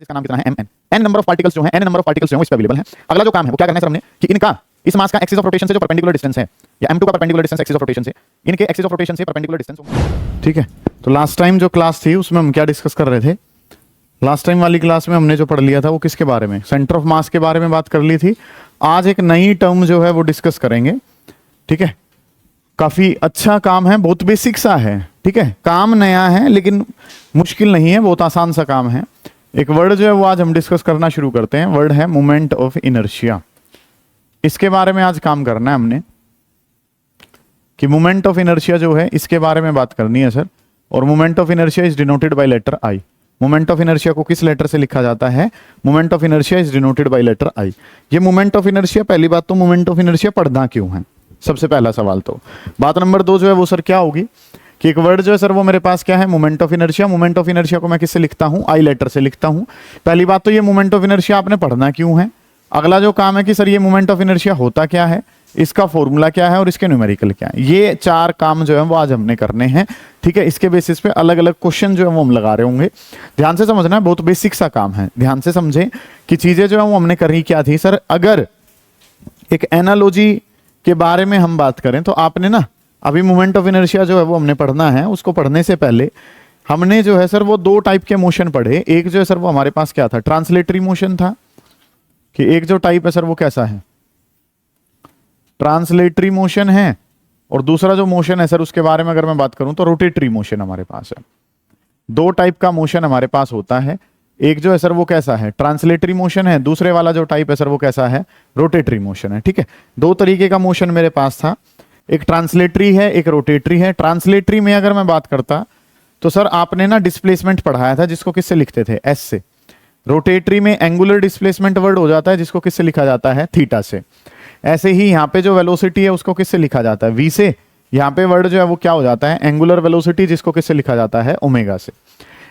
इसका नाम कितना है mn। n number of particles जो है n नंबर ऑफ पार्टिकल्स जो है इस पे अवेलेबल है। अगला जो काम है वो क्या करना है सर हमने कि इनका इस मास का एक्सिस ऑफ रोटेशन से जो परपेंडिकुलर डिस्टेंस है या m2 का perpendicular distance axis of rotation से इनके एक्सिस ऑफ रोटेशन से परपेंडिकुलर डिस्टेंस। ठीक है, तो लास्ट टाइम जो क्लास थी उसमें हम क्या डिस्कस कर रहे थे? लास्ट टाइम वाली क्लास में हमने जो पढ़ लिया था वो किसके बारे में? सेंटर ऑफ मास के बारे में बात कर ली थी। आज एक नई टर्म जो है वो डिस्कस करेंगे। ठीक है, काफी अच्छा काम है, बहुत बेसिक सा है। ठीक है, काम नया है लेकिन मुश्किल नहीं है, बहुत आसान सा काम है। एक वर्ड जो है वो आज हम डिस्कस करना शुरू करते हैं। वर्ड है मोमेंट ऑफ इनर्शिया। इसके बारे में आज काम करना है हमने कि मोमेंट ऑफ इनर्शिया जो है इसके बारे में बात करनी है सर। और moment of inertia is denoted by letter I. Moment of inertia को किस लेटर से लिखा जाता है? Moment of inertia is denoted by letter I. ये मोमेंट ऑफ इनर्शिया, पहली बात तो मोमेंट ऑफ इनर्शिया पढ़ना क्यों है, सबसे पहला सवाल तो। बात नंबर 2 जो है वो सर क्या होगी कि एक वर्ड जो है सर वो मेरे पास क्या है? Moment of inertia. Moment of inertia को मैं किससे लिखता हूं? आई लेटर से लिखता हूं। पहली बात तो ये मोमेंट ऑफ इनर्शिया आपने पढ़ना क्यों है। अगला जो काम है कि सर ये मोमेंट ऑफ इनर्शिया होता क्या है, इसका फॉर्मूला क्या है और इसके न्यूमेरिकल क्या है। ये 4 काम जो है वो आज हमने करने हैं। ठीक है, इसके बेसिस पे अलग अलग क्वेश्चन जो है वो हम लगा रहे होंगे। ध्यान से समझना है, बहुत बेसिक सा काम है। ध्यान से समझे कि चीजें जो है वो हमने करी क्या थी सर। अगर एक एनालॉजी के बारे में हम बात करें तो आपने ना अभी मोमेंट ऑफ इनर्शिया जो है वो हमने पढ़ना है। उसको पढ़ने से पहले हमने जो है सर वो 2 टाइप के मोशन पढ़े। एक जो है सर वो हमारे पास क्या था? ट्रांसलेटरी मोशन था। कि एक जो टाइप है सर वो कैसा है? ट्रांसलेटरी मोशन है। और दूसरा जो मोशन है सर उसके बारे में अगर मैं बात करूं तो रोटेटरी मोशन हमारे पास है। 2 टाइप का मोशन हमारे पास होता है। एक जो है सर वो कैसा है? ट्रांसलेटरी मोशन है। दूसरे वाला जो टाइप है सर वो कैसा है? रोटेटरी मोशन है। ठीक है, 2 तरीके का मोशन मेरे पास था। एक ट्रांसलेटरी है, एक रोटेटरी है। ट्रांसलेटरी में अगर मैं बात करता तो सर आपने ना डिस्प्लेसमेंट पढ़ाया था जिसको किससे लिखते थे? एस से। रोटेटरी में एंगुलर डिस्प्लेसमेंट वर्ड हो जाता है जिसको किससे लिखा जाता है? थीटा से। ऐसे ही यहाँ पे जो वेलोसिटी है उसको किससे लिखा जाता है? वी से। यहाँ पे वर्ड जो है वो क्या हो जाता है? एंगुलर वेलोसिटी, जिसको किससे लिखा जाता है? ओमेगा से।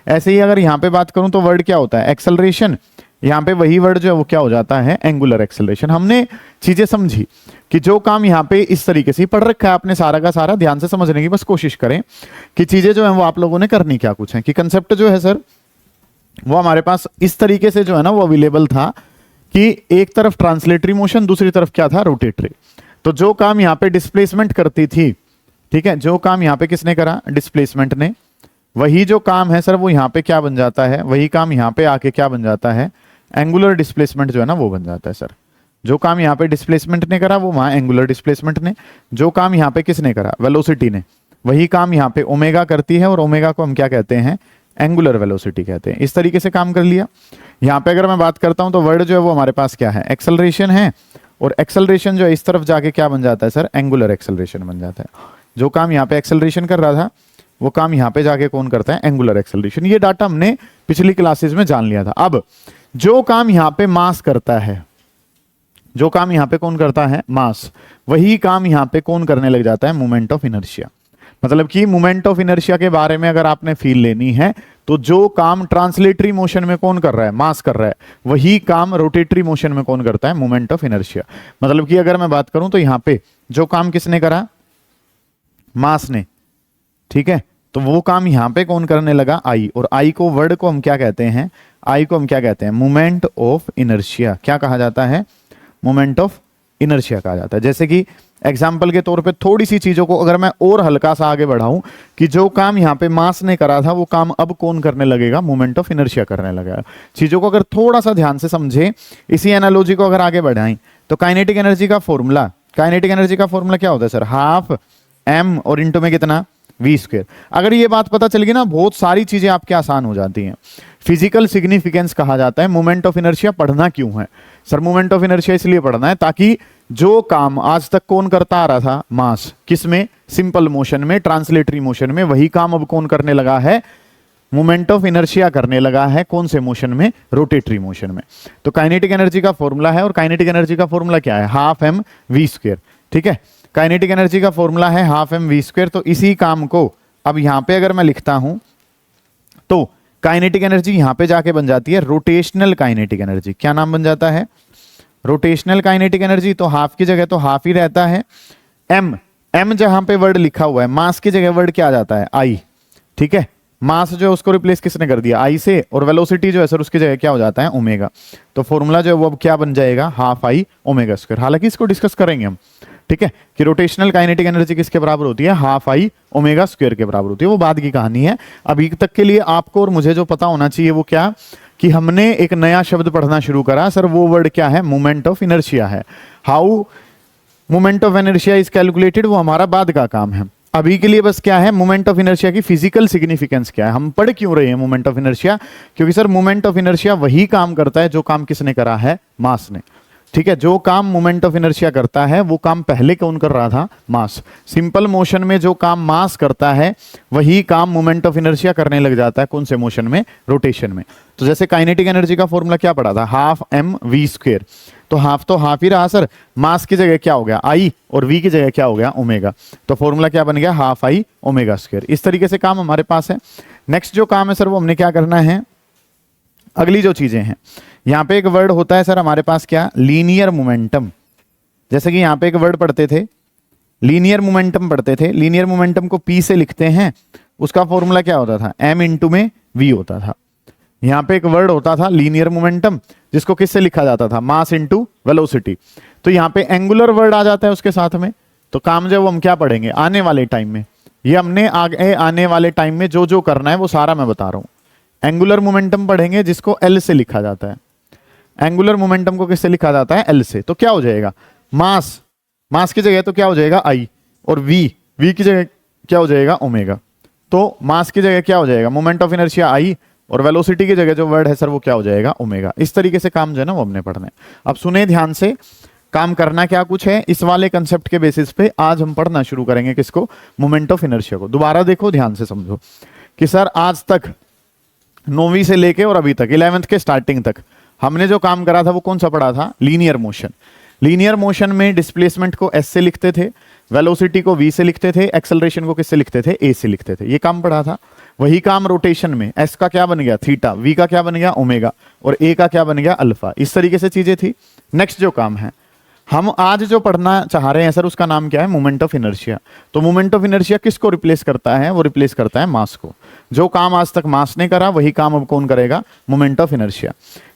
ऐसे ही अगर यहाँ पे बात करूं तो वर्ड क्या होता है? एक्सेलरेशन। यहाँ पे वही वर्ड जो है वो क्या हो जाता है? Angular acceleration. हमने चीजें समझी कि जो काम यहाँ पे इस तरीके से पढ़ रखा है आपने सारा का सारा, ध्यान से समझने की बस कोशिश करें कि चीजें जो है वो आप लोगों ने करनी क्या कुछ है। कि कंसेप्ट जो है सर वो हमारे पास इस तरीके से जो है ना वो अवेलेबल था कि एक तरफ ट्रांसलेटरी मोशन, दूसरी तरफ क्या था? रोटेटरी। तो जो काम यहाँ पे डिस्प्लेसमेंट करती थी, ठीक है, जो काम यहाँ पे किसने करा? डिस्प्लेसमेंट ने। वही जो काम है सर वो यहाँ पे क्या बन जाता है? वही काम यहाँ पे आके क्या बन जाता है? एंगुलर डिस्प्लेसमेंट जो है ना वो बन जाता है सर। जो काम यहाँ पे डिस्प्लेसमेंट ने करा वो वहां एंगुलर डिस्प्लेसमेंट ने। जो काम यहाँ पे किसने करा? वेलोसिटी ने। वही काम यहाँ पे ओमेगा करती है और ओमेगा को हम क्या कहते हैं? एंगुलर वेलोसिटी कहते हैं। इस तरीके से काम कर लिया। यहाँ पे अगर मैं बात करता हूं तो वर्ड जो है वो हमारे पास क्या है? एक्सेलरेशन है। और एक्सेलरेशन जो है इस तरफ जाके क्या बन जाता है सर? एंगुलर एक्सेलरेशन बन जाता है। जो काम यहाँ पे एक्सेलरेशन कर रहा था वो काम यहाँ पे जाके कौन करता है? Angular acceleration. ये डाटा हमने पिछली क्लासेस में जान लिया था। अब जो काम यहाँ पे मास करता है, जो काम यहाँ पे कौन करता है? मास। वही काम यहाँ पे कौन करने लग जाता है? Moment of inertia. मतलब कि मोमेंट ऑफ इनर्शिया के बारे में अगर आपने फील लेनी है तो जो काम ट्रांसलेटरी मोशन में कौन कर रहा है? मास कर रहा है। वही काम रोटेटरी मोशन में कौन करता है? Moment of inertia. मतलब कि अगर मैं बात करूं तो यहां पे जो काम किसने करा? मास ने। ठीक है, तो वो काम यहां पे कौन करने लगा? आई। और आई को वर्ड को हम क्या कहते हैं? आई को हम क्या कहते हैं? Moment of inertia. क्या कहा जाता है? मोमेंट ऑफ इनर्शिया कहा जाता है। जैसे कि एग्जाम्पल के तौर पे थोड़ी सी चीजों को अगर मैं और हल्का सा आगे बढ़ाऊं कि जो काम यहाँ पे मास ने करा था वो काम अब कौन करने लगेगा? मोमेंट ऑफ इनर्शिया करने लगेगा। चीजों को अगर थोड़ा सा ध्यान से समझे, इसी एनालॉजी को अगर आगे बढ़ाएं तो काइनेटिक एनर्जी का फॉर्मूला, काइनेटिक एनर्जी का फॉर्मूला क्या होता है सर? हाफ एम और इंटू में कितना? V square. अगर ये बात पता चल गई ना, बहुत सारी चीजें आपके आसान हो जाती हैं। फिजिकल सिग्निफिकेंस कहा जाता है। मोमेंट ऑफ इनर्शिया पढ़ना क्यों है सर? मोमेंट ऑफ इनर्शिया इसलिए पढ़ना है ताकि जो काम आज तक कौन करता आ रहा था? मास। किसमें? सिंपल मोशन में, ट्रांसलेटरी मोशन में। वही काम अब कौन करने लगा है? मोमेंट ऑफ इनर्शिया करने लगा है। कौन से मोशन में? रोटेटरी मोशन में। तो काइनेटिक एनर्जी का फॉर्मूला है, और काइनेटिक एनर्जी का फॉर्मूला क्या है? Half M V square. ठीक है, काइनेटिक एनर्जी का फॉर्मूला है हाफ एम वी स्क्वायर। तो इसी काम को अब यहां पे अगर मैं लिखता हूं तो काइनेटिक एनर्जी यहां पे जाके बन जाती है रोटेशनल काइनेटिक एनर्जी। क्या नाम बन जाता है? Rotational kinetic energy. तो हाफ की जगह तो हाफ ही रहता है। एम, एम जहां पे वर्ड लिखा हुआ है, मास की जगह वर्ड क्या आ जाता है? आई। ठीक है, मास जो है उसको रिप्लेस किसने कर दिया, आई से, और वेलोसिटी जो है सर उसकी जगह क्या हो जाता है, ओमेगा। तो फॉर्मूला जो है वो अब क्या बन जाएगा, हाफ आई ओमेगा स्क्वायर। हालांकि इसको डिस्कस करेंगे हम, ठीक है, कि रोटेशनल काइनेटिक एनर्जी किसके बराबर होती है, हाफ आई ओमेगा स्क्वायर के बराबर होती है। वो बाद की कहानी है। अभी तक के लिए आपको और मुझे जो पता होना चाहिए वो क्या, कि हमने एक नया शब्द पढ़ना शुरू करा सर, वो वर्ड क्या है, मोमेंट ऑफ इनर्शिया है। How moment of inertia is calculated, वो हमारा बाद का काम है। अभी के लिए बस क्या है, मोमेंट ऑफ इनर्शिया की फिजिकल सिग्निफिकेंस क्या है, हम पढ़ क्यों रहे हैं मोमेंट ऑफ इनर्शिया, क्योंकि सर मोमेंट ऑफ इनर्शिया वही काम करता है जो काम किसने करा है, मास ने। ठीक है, जो काम मोमेंट ऑफ इनर्शिया करता है वो काम पहले कौन कर रहा था, मास। सिंपल मोशन में जो काम मास करता है वही काम मोमेंट ऑफ इनर्शिया करने लग जाता है, कौन से मोशन में, रोटेशन में। तो जैसे काइनेटिक एनर्जी का फॉर्मूला क्या पड़ा था, हाफ एम वी स्क्वायर। तो हाफ ही रहा सर, मास की जगह क्या हो गया, आई, और वी की जगह क्या हो गया, ओमेगा। तो फॉर्मूला क्या बन गया, हाफ आई ओमेगा स्क्वायर। इस तरीके से काम हमारे पास है। नेक्स्ट जो काम है सर वो हमने क्या करना है, अगली जो चीजें हैं, यहां पे एक वर्ड होता है सर हमारे पास क्या, लीनियर मोमेंटम। जैसे कि यहां पे एक वर्ड पढ़ते थे, लीनियर मोमेंटम पढ़ते थे। लीनियर मोमेंटम को पी से लिखते हैं, उसका फॉर्मूला क्या होता था, एम इंटू में वी होता था। यहां पे एक वर्ड होता था लीनियर मोमेंटम, जिसको किससे लिखा जाता था, मास इंटू वेलोसिटी। तो यहां पे एंगुलर वर्ड आ जाता है उसके साथ में। तो काम जो हम क्या पढ़ेंगे आने वाले टाइम में, ये हमने आगे आने वाले टाइम में जो जो करना है वो सारा मैं बता रहा हूं। एंगुलर मोमेंटम पढ़ेंगे जिसको एल से लिखा जाता है। एंगुलर मोमेंटम को किससे लिखा जाता है, एल से। तो क्या हो जाएगा, मास की जगह तो क्या हो जाएगा, आई, और वी की जगह क्या हो जाएगा, ओमेगा। तो मास की जगह क्या हो जाएगा, मोमेंट ऑफ इनर्शिया आई, और वेलोसिटी की जगह जो वर्ड है सर वो क्या हो जाएगा, ओमेगा। इस तरीके से काम जो है ना वो हमने पढ़ना है। अब सुने ध्यान से, काम करना क्या कुछ है, इस वाले कंसेप्ट के बेसिस पे आज हम पढ़ना शुरू करेंगे किसको, मोमेंट ऑफ इनर्शिया को। दोबारा देखो, ध्यान से समझो कि सर आज तक 9वीं से लेके और अभी तक 11th के स्टार्टिंग तक हमने जो काम करा था वो कौन सा पढ़ा था, लीनियर मोशन। लीनियर मोशन में डिस्प्लेसमेंट को एस से लिखते थे, वेलोसिटी को वी से लिखते थे, एक्सेलरेशन को किससे लिखते थे, ए से लिखते थे। ये काम पढ़ा था। वही काम रोटेशन में, एस का क्या बन गया, थीटा, वी का क्या बन गया, ओमेगा, और ए का क्या बन गया, अल्फा। इस तरीके से चीजें थी। नेक्स्ट जो काम है हम आज जो पढ़ना चाह रहे हैं सर, उसका नाम क्या है, मोमेंट ऑफ इनर्शिया। तो मोमेंट ऑफ इनर्शिया किसको रिप्लेस करता है, वो रिप्लेस करता है मास को। जो काम आज तक मास ने करा वही काम अब कौन करेगा, moment of inertia.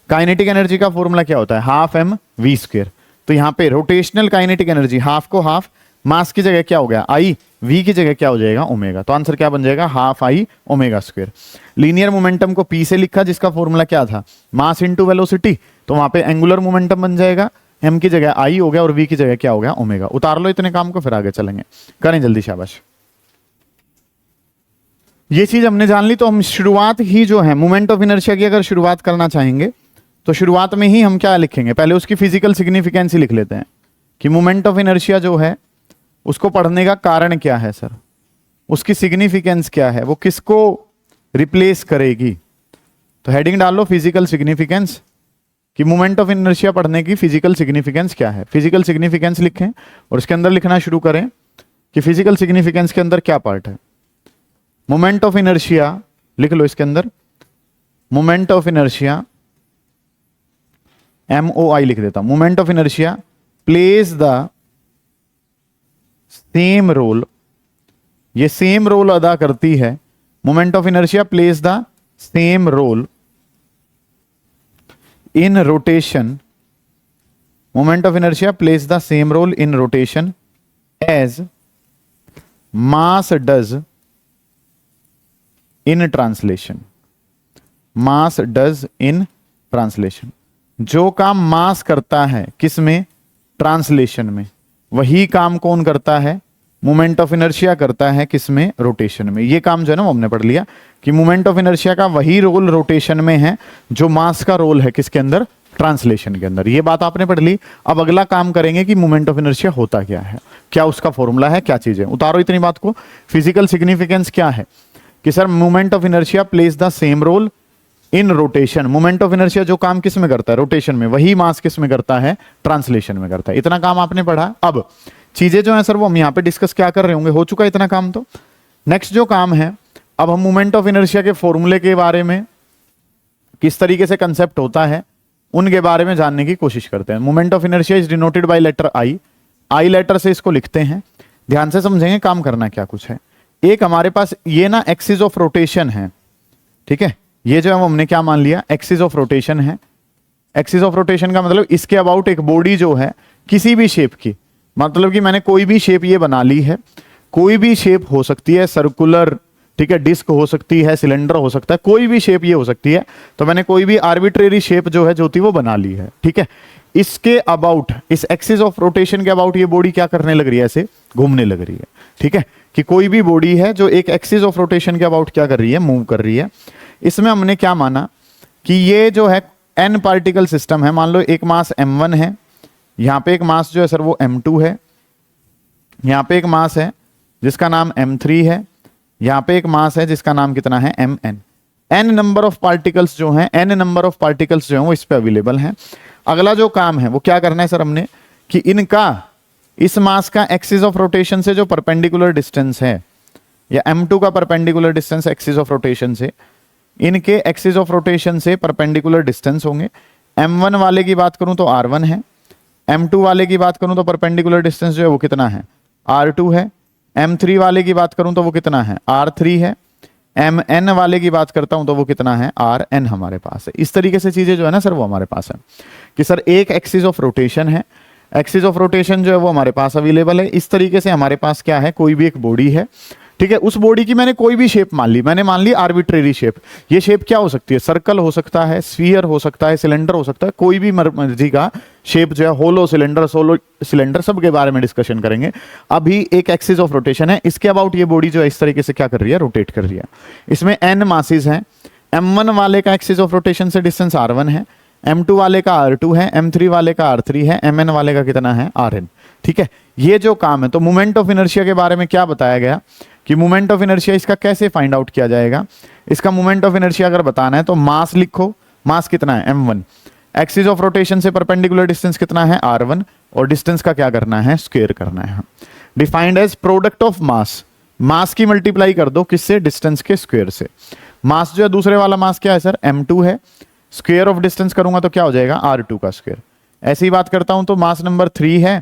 Kinetic energy का फॉर्मूला क्या होता है, हाफ एम वी स्क्वायर। तो यहाँ पे रोटेशनल काइनेटिक एनर्जी, हाफ को हाफ, मास की जगह क्या हो गया, आई, वी की जगह क्या हो जाएगा, ओमेगा। तो आंसर क्या बन जाएगा, half I omega square. Linear momentum को पी से लिखा, जिसका फॉर्मूला क्या था, मास इंटू वेलोसिटी। तो वहां पे एंगुलर मोमेंटम बन जाएगा, एम की जगह आई हो गया और वी की जगह क्या हो गया, ओमेगा। उतार लो इतने काम को, फिर आगे चलेंगे। करें जल्दी, शाबाश। ये चीज हमने जान ली। तो हम शुरुआत ही जो है मोमेंट ऑफ इनर्शिया की अगर शुरुआत करना चाहेंगे तो शुरुआत में ही हम क्या लिखेंगे, पहले उसकी फिजिकल सिग्निफिकेंस ही लिख लेते हैं कि मोमेंट ऑफ इनर्शिया जो है उसको पढ़ने का कारण क्या है सर, उसकी सिग्निफिकेंस क्या है, वो किसको रिप्लेस करेगी। तो हेडिंग डाल लो फिजिकल सिग्निफिकेंस, कि मोमेंट ऑफ इनर्शिया पढ़ने की फिजिकल सिग्निफिकेंस क्या है। फिजिकल सिग्निफिकेंस लिखें और इसके अंदर लिखना शुरू करें कि फिजिकल सिग्निफिकेंस के अंदर क्या पार्ट है। मोमेंट ऑफ इनर्शिया लिख लो इसके अंदर, मोमेंट ऑफ इनर्शिया, MOI लिख देता हूं। Moment of inertia plays the same role, ये सेम रोल अदा करती है। Moment of inertia plays the same role in rotation, moment of inertia plays the same role in rotation as mass does in translation, mass does in translation. जो काम मास करता है किसमें, translation में, वही काम कौन करता है, मोमेंट ऑफ इनर्शिया करता है किसमें, रोटेशन में। ये काम जो है ना वो हमने पढ़ लिया कि मोमेंट ऑफ इनर्शिया का वही रोल रोटेशन में है जो मास का रोल है किसके अंदर, ट्रांसलेशन के अंदर। ये बात आपने पढ़ ली। अब अगला काम करेंगे कि मोमेंट ऑफ इनर्शिया होता क्या है, क्या उसका फॉर्मूला है, क्या चीजें। उतारो इतनी बात को। फिजिकल सिग्निफिकेंस क्या है कि sir moment of inertia plays the same role in rotation. Moment of inertia जो काम किस में करता है, रोटेशन में, वही मास किस में करता है, ट्रांसलेशन में करता है। इतना काम आपने पढ़ा। अब चीजें जो है सर वो हम यहाँ पे डिस्कस क्या कर रहे होंगे, हो चुका इतना काम। तो नेक्स्ट जो काम है, अब हम मोमेंट ऑफ इनर्शिया के फॉर्मूले के बारे में, किस तरीके से कंसेप्ट होता है, उनके बारे में जानने की कोशिश करते हैं। Moment of inertia is denoted by letter I, I letter से इसको लिखते हैं। ध्यान से समझेंगे काम करना क्या कुछ है। एक हमारे पास ये ना एक्सिस ऑफ रोटेशन है, ठीक है, ये जो है वो हमने क्या मान लिया, एक्सिस ऑफ रोटेशन है। एक्सिस ऑफ रोटेशन का मतलब इसके अबाउट एक बॉडी जो है किसी भी शेप की, मतलब कि मैंने कोई भी शेप ये बना ली है, कोई भी शेप हो सकती है, सर्कुलर, ठीक है, डिस्क हो सकती है, सिलेंडर हो सकता है, कोई भी शेप ये हो सकती है। तो मैंने कोई भी आर्बिट्रेरी शेप जो है जो थी वो बना ली है। ठीक है, इसके अबाउट, इस एक्सिस ऑफ रोटेशन के अबाउट ये बॉडी क्या करने लग रही है, ऐसे घूमने लग रही है। ठीक है, कि कोई भी बॉडी है जो एक एक्सिस ऑफ रोटेशन के अबाउट क्या कर रही है, मूव कर रही है। इसमें हमने क्या माना कि ये जो है n पार्टिकल सिस्टम है। मान लो एक मास m1 है, यहां पे एक मास जो है सर वो m2 है, यहां पे एक मास है जिसका नाम m3 है, यहां पे एक मास है जिसका नाम कितना है, mn। n number of particles जो हैं, n नंबर ऑफ पार्टिकल्स जो हैं वो इस पे अवेलेबल हैं। अगला जो काम है वो क्या करना है सर हमने, कि इनका, इस मास का एक्सिस ऑफ रोटेशन से जो परपेंडिकुलर डिस्टेंस है, या m2 का perpendicular distance axis of rotation से, इनके एक्सिस ऑफ रोटेशन से परपेंडिकुलर डिस्टेंस होंगे। m1 वाले की बात करूं तो r1 है, m2 वाले की बात करूं तो परपेंडिकुलर डिस्टेंस जो है वो कितना है, r2 है, m3 वाले की बात करूं तो वो कितना है, r3 है, mn वाले की बात करता हूं तो वो कितना है, rn हमारे पास है। इस तरीके से चीजें जो है ना सर वो हमारे पास है, कि सर एक एक्सिस ऑफ रोटेशन है, एक्सिस ऑफ रोटेशन जो है वो हमारे पास अवेलेबल है। इस तरीके से हमारे पास क्या है, कोई भी एक बॉडी है, ठीक है, उस बॉडी की मैंने कोई भी शेप मान ली, मैंने मान ली आर्बिट्रेरी शेप। ये शेप क्या हो सकती है, सर्कल हो सकता है, स्फीयर हो सकता है, सिलेंडर हो सकता है, कोई भी मर्जी का शेप जो है, होलो सिलेंडर, सोलो सिलेंडर, सब के बारे में डिस्कशन करेंगे। अभी एक एक्सिस ऑफ रोटेशन है, इसके अबाउट ये बॉडी जो है इस तरीके से क्या कर रही है, रोटेट कर रही है। इसमें n मासेस हैं, m1 वाले का एक्सिस ऑफ रोटेशन से डिस्टेंस r1 है, m2 वाले का r2 है, m3 वाले का r3 है, mn वाले का कितना है, rn। ठीक है, ये जो काम है, तो मोमेंट ऑफ इनर्शिया के बारे में क्या बताया गया, कि मोमेंट ऑफ इनर्शिया इसका कैसे फाइंड आउट किया जाएगा। इसका मोमेंट ऑफ इनर्शिया अगर बताना है तो मास लिखो, मास कितना है, m1, एक्सिस ऑफ रोटेशन से परपेंडिकुलर डिस्टेंस कितना है, r1, और डिस्टेंस का क्या करना है, स्क्वायर करना है। Defined as product of mass, mass की मल्टीप्लाई कर दो किससे, डिस्टेंस के स्क्वायर से। मास जो है, दूसरे वाला मास क्या है सर, m2 है, स्क्वायर ऑफ डिस्टेंस करूंगा तो क्या हो जाएगा, r2 का स्क्वायर। ऐसी बात करता हूं तो मास नंबर 3 है,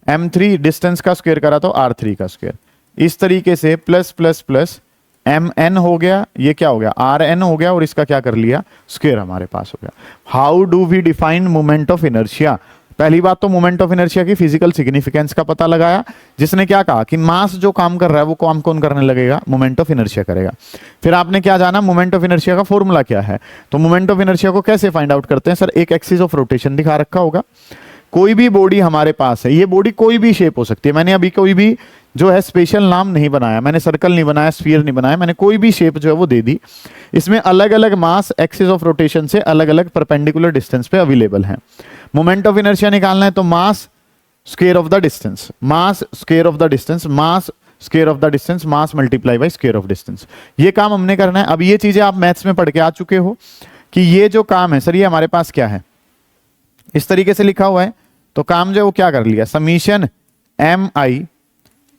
m3, डिस्टेंस का स्क्वायर करा तो r3 का स्क्वायर। इस तरीके से प्लस प्लस प्लस mn हो गया, ये क्या हो गया, rn हो गया, और इसका क्या कर लिया, स्क्वायर हमारे पास हो गया। How do we define moment of inertia. पहली बात तो मोमेंट ऑफ इनर्शिया की फिजिकल सिग्निफिकेंस का पता लगाया, जिसने क्या कहा कि मास जो काम कर रहा है वो काम कौन करने लगेगा, मोमेंट ऑफ इनर्शिया करेगा। फिर आपने क्या जाना, मोमेंट ऑफ इनर्शिया का फॉर्मूला क्या है। तो मोमेंट ऑफ इनर्शिया को कैसे फाइंड आउट करते हैं सर, एक एक्सिस ऑफ रोटेशन दिखा रखा होगा, कोई भी बॉडी हमारे पास है, ये बॉडी कोई भी शेप हो सकती है। मैंने अभी कोई भी जो है स्पेशल नाम नहीं बनाया, मैंने सर्कल नहीं बनाया, स्फीयर नहीं बनाया, मैंने कोई भी शेप जो है वो दे दी। इसमें अलग अलग मास एक्सिस ऑफ रोटेशन से अलग अलग परपेंडिकुलर डिस्टेंस पे अवेलेबल है। मोमेंट ऑफ इनर्शिया निकालना है तो mass square of the distance, mass square of the distance, mass square of the distance, mass multiply by square of distance. ये काम हमने करना है। अब ये चीजें आप मैथ्स में पढ़ के आ चुके हो कि ये जो काम है सर, ये हमारे पास क्या है, इस तरीके से लिखा हुआ है। तो काम जो है वो क्या कर लिया, summation M I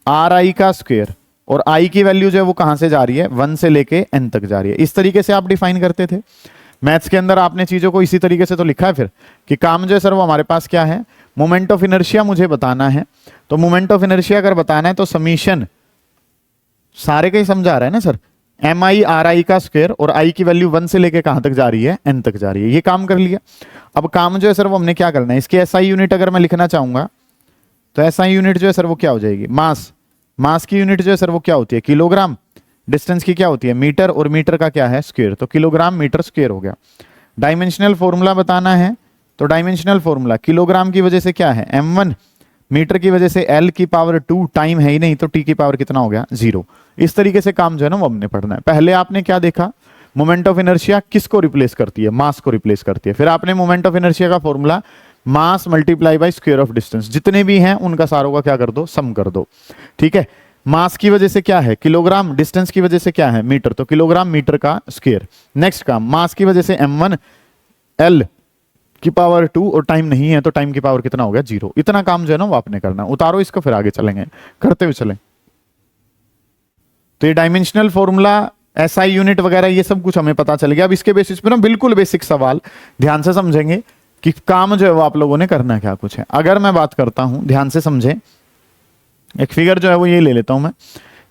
R I का स्क्वायर, और आई की वैल्यू जो है वो कहां से जा रही है, 1 से लेके n तक जा रही है। इस तरीके से आप डिफाइन करते थे मैथ्स के अंदर, आपने चीजों को इसी तरीके से तो लिखा है फिर, कि काम जो है सर वो हमारे पास क्या है, मोमेंट ऑफ इनर्शिया मुझे बताना है। तो मोमेंट ऑफ इनर्शिया अगर बताना है तो समीशन, सारे का ही समझा रहा है ना sir, M I R I का स्क्वायर, और आई की वैल्यू 1 से लेके कहां तक जा रही है, n तक जा रही है। ये काम कर लिया। अब काम जो है सर वो हमने क्या करना है, इसकी एसआई यूनिट अगर मैं लिखना चाहूंगा तो एसआई यूनिट जो है सर वो क्या हो जाएगी, मास, मास की यूनिट जो है सर वो क्या होती है, किलोग्राम, डिस्टेंस की क्या होती है, मीटर, और मीटर का क्या है, स्क्वायर, तो किलोग्राम मीटर स्क्वायर हो गया। डायमेंशनल फॉर्मूला बताना है तो डायमेंशनल फॉर्मूला, किलोग्राम की वजह से क्या है, m1, मीटर की वजह से l की पावर 2, टाइम है ही नहीं तो t की पावर कितना हो गया, 0। इस तरीके से काम जो है ना वो हमने पढ़ना है। पहले आपने क्या देखा, मोमेंट ऑफ इनर्शिया किसको रिप्लेस करती है, मास को रिप्लेस करती है। फिर आपने मोमेंट ऑफ इनर्शिया का formula, mass multiply by square of distance, जितने भी हैं उनका सारों का क्या कर दो, सम कर दो। ठीक है, मास की वजह से क्या है, किलोग्राम, डिस्टेंस की वजह से क्या है, मीटर, तो किलोग्राम मीटर का स्क्वायर। नेक्स्ट काम, मास की वजह से m1, l की पावर 2, और टाइम नहीं है तो टाइम की पावर कितना हो गया, 0। इतना काम जो है ना वो आपने करना। उतारो इसको, फिर आगे चलेंगे, करते हुए चलें। तो ये डायमेंशनल फॉर्मूला, एसआई यूनिट वगैरह ये सब कुछ हमें पता चल गया। अब इसके बेसिस पे ना बिल्कुल बेसिक सवाल ध्यान से समझेंगे कि काम जो है वो आप लोगों ने करना क्या कुछ है। अगर मैं बात करता हूं, ध्यान से समझें, एक फिगर जो है वो ये ले लेता हूं मैं।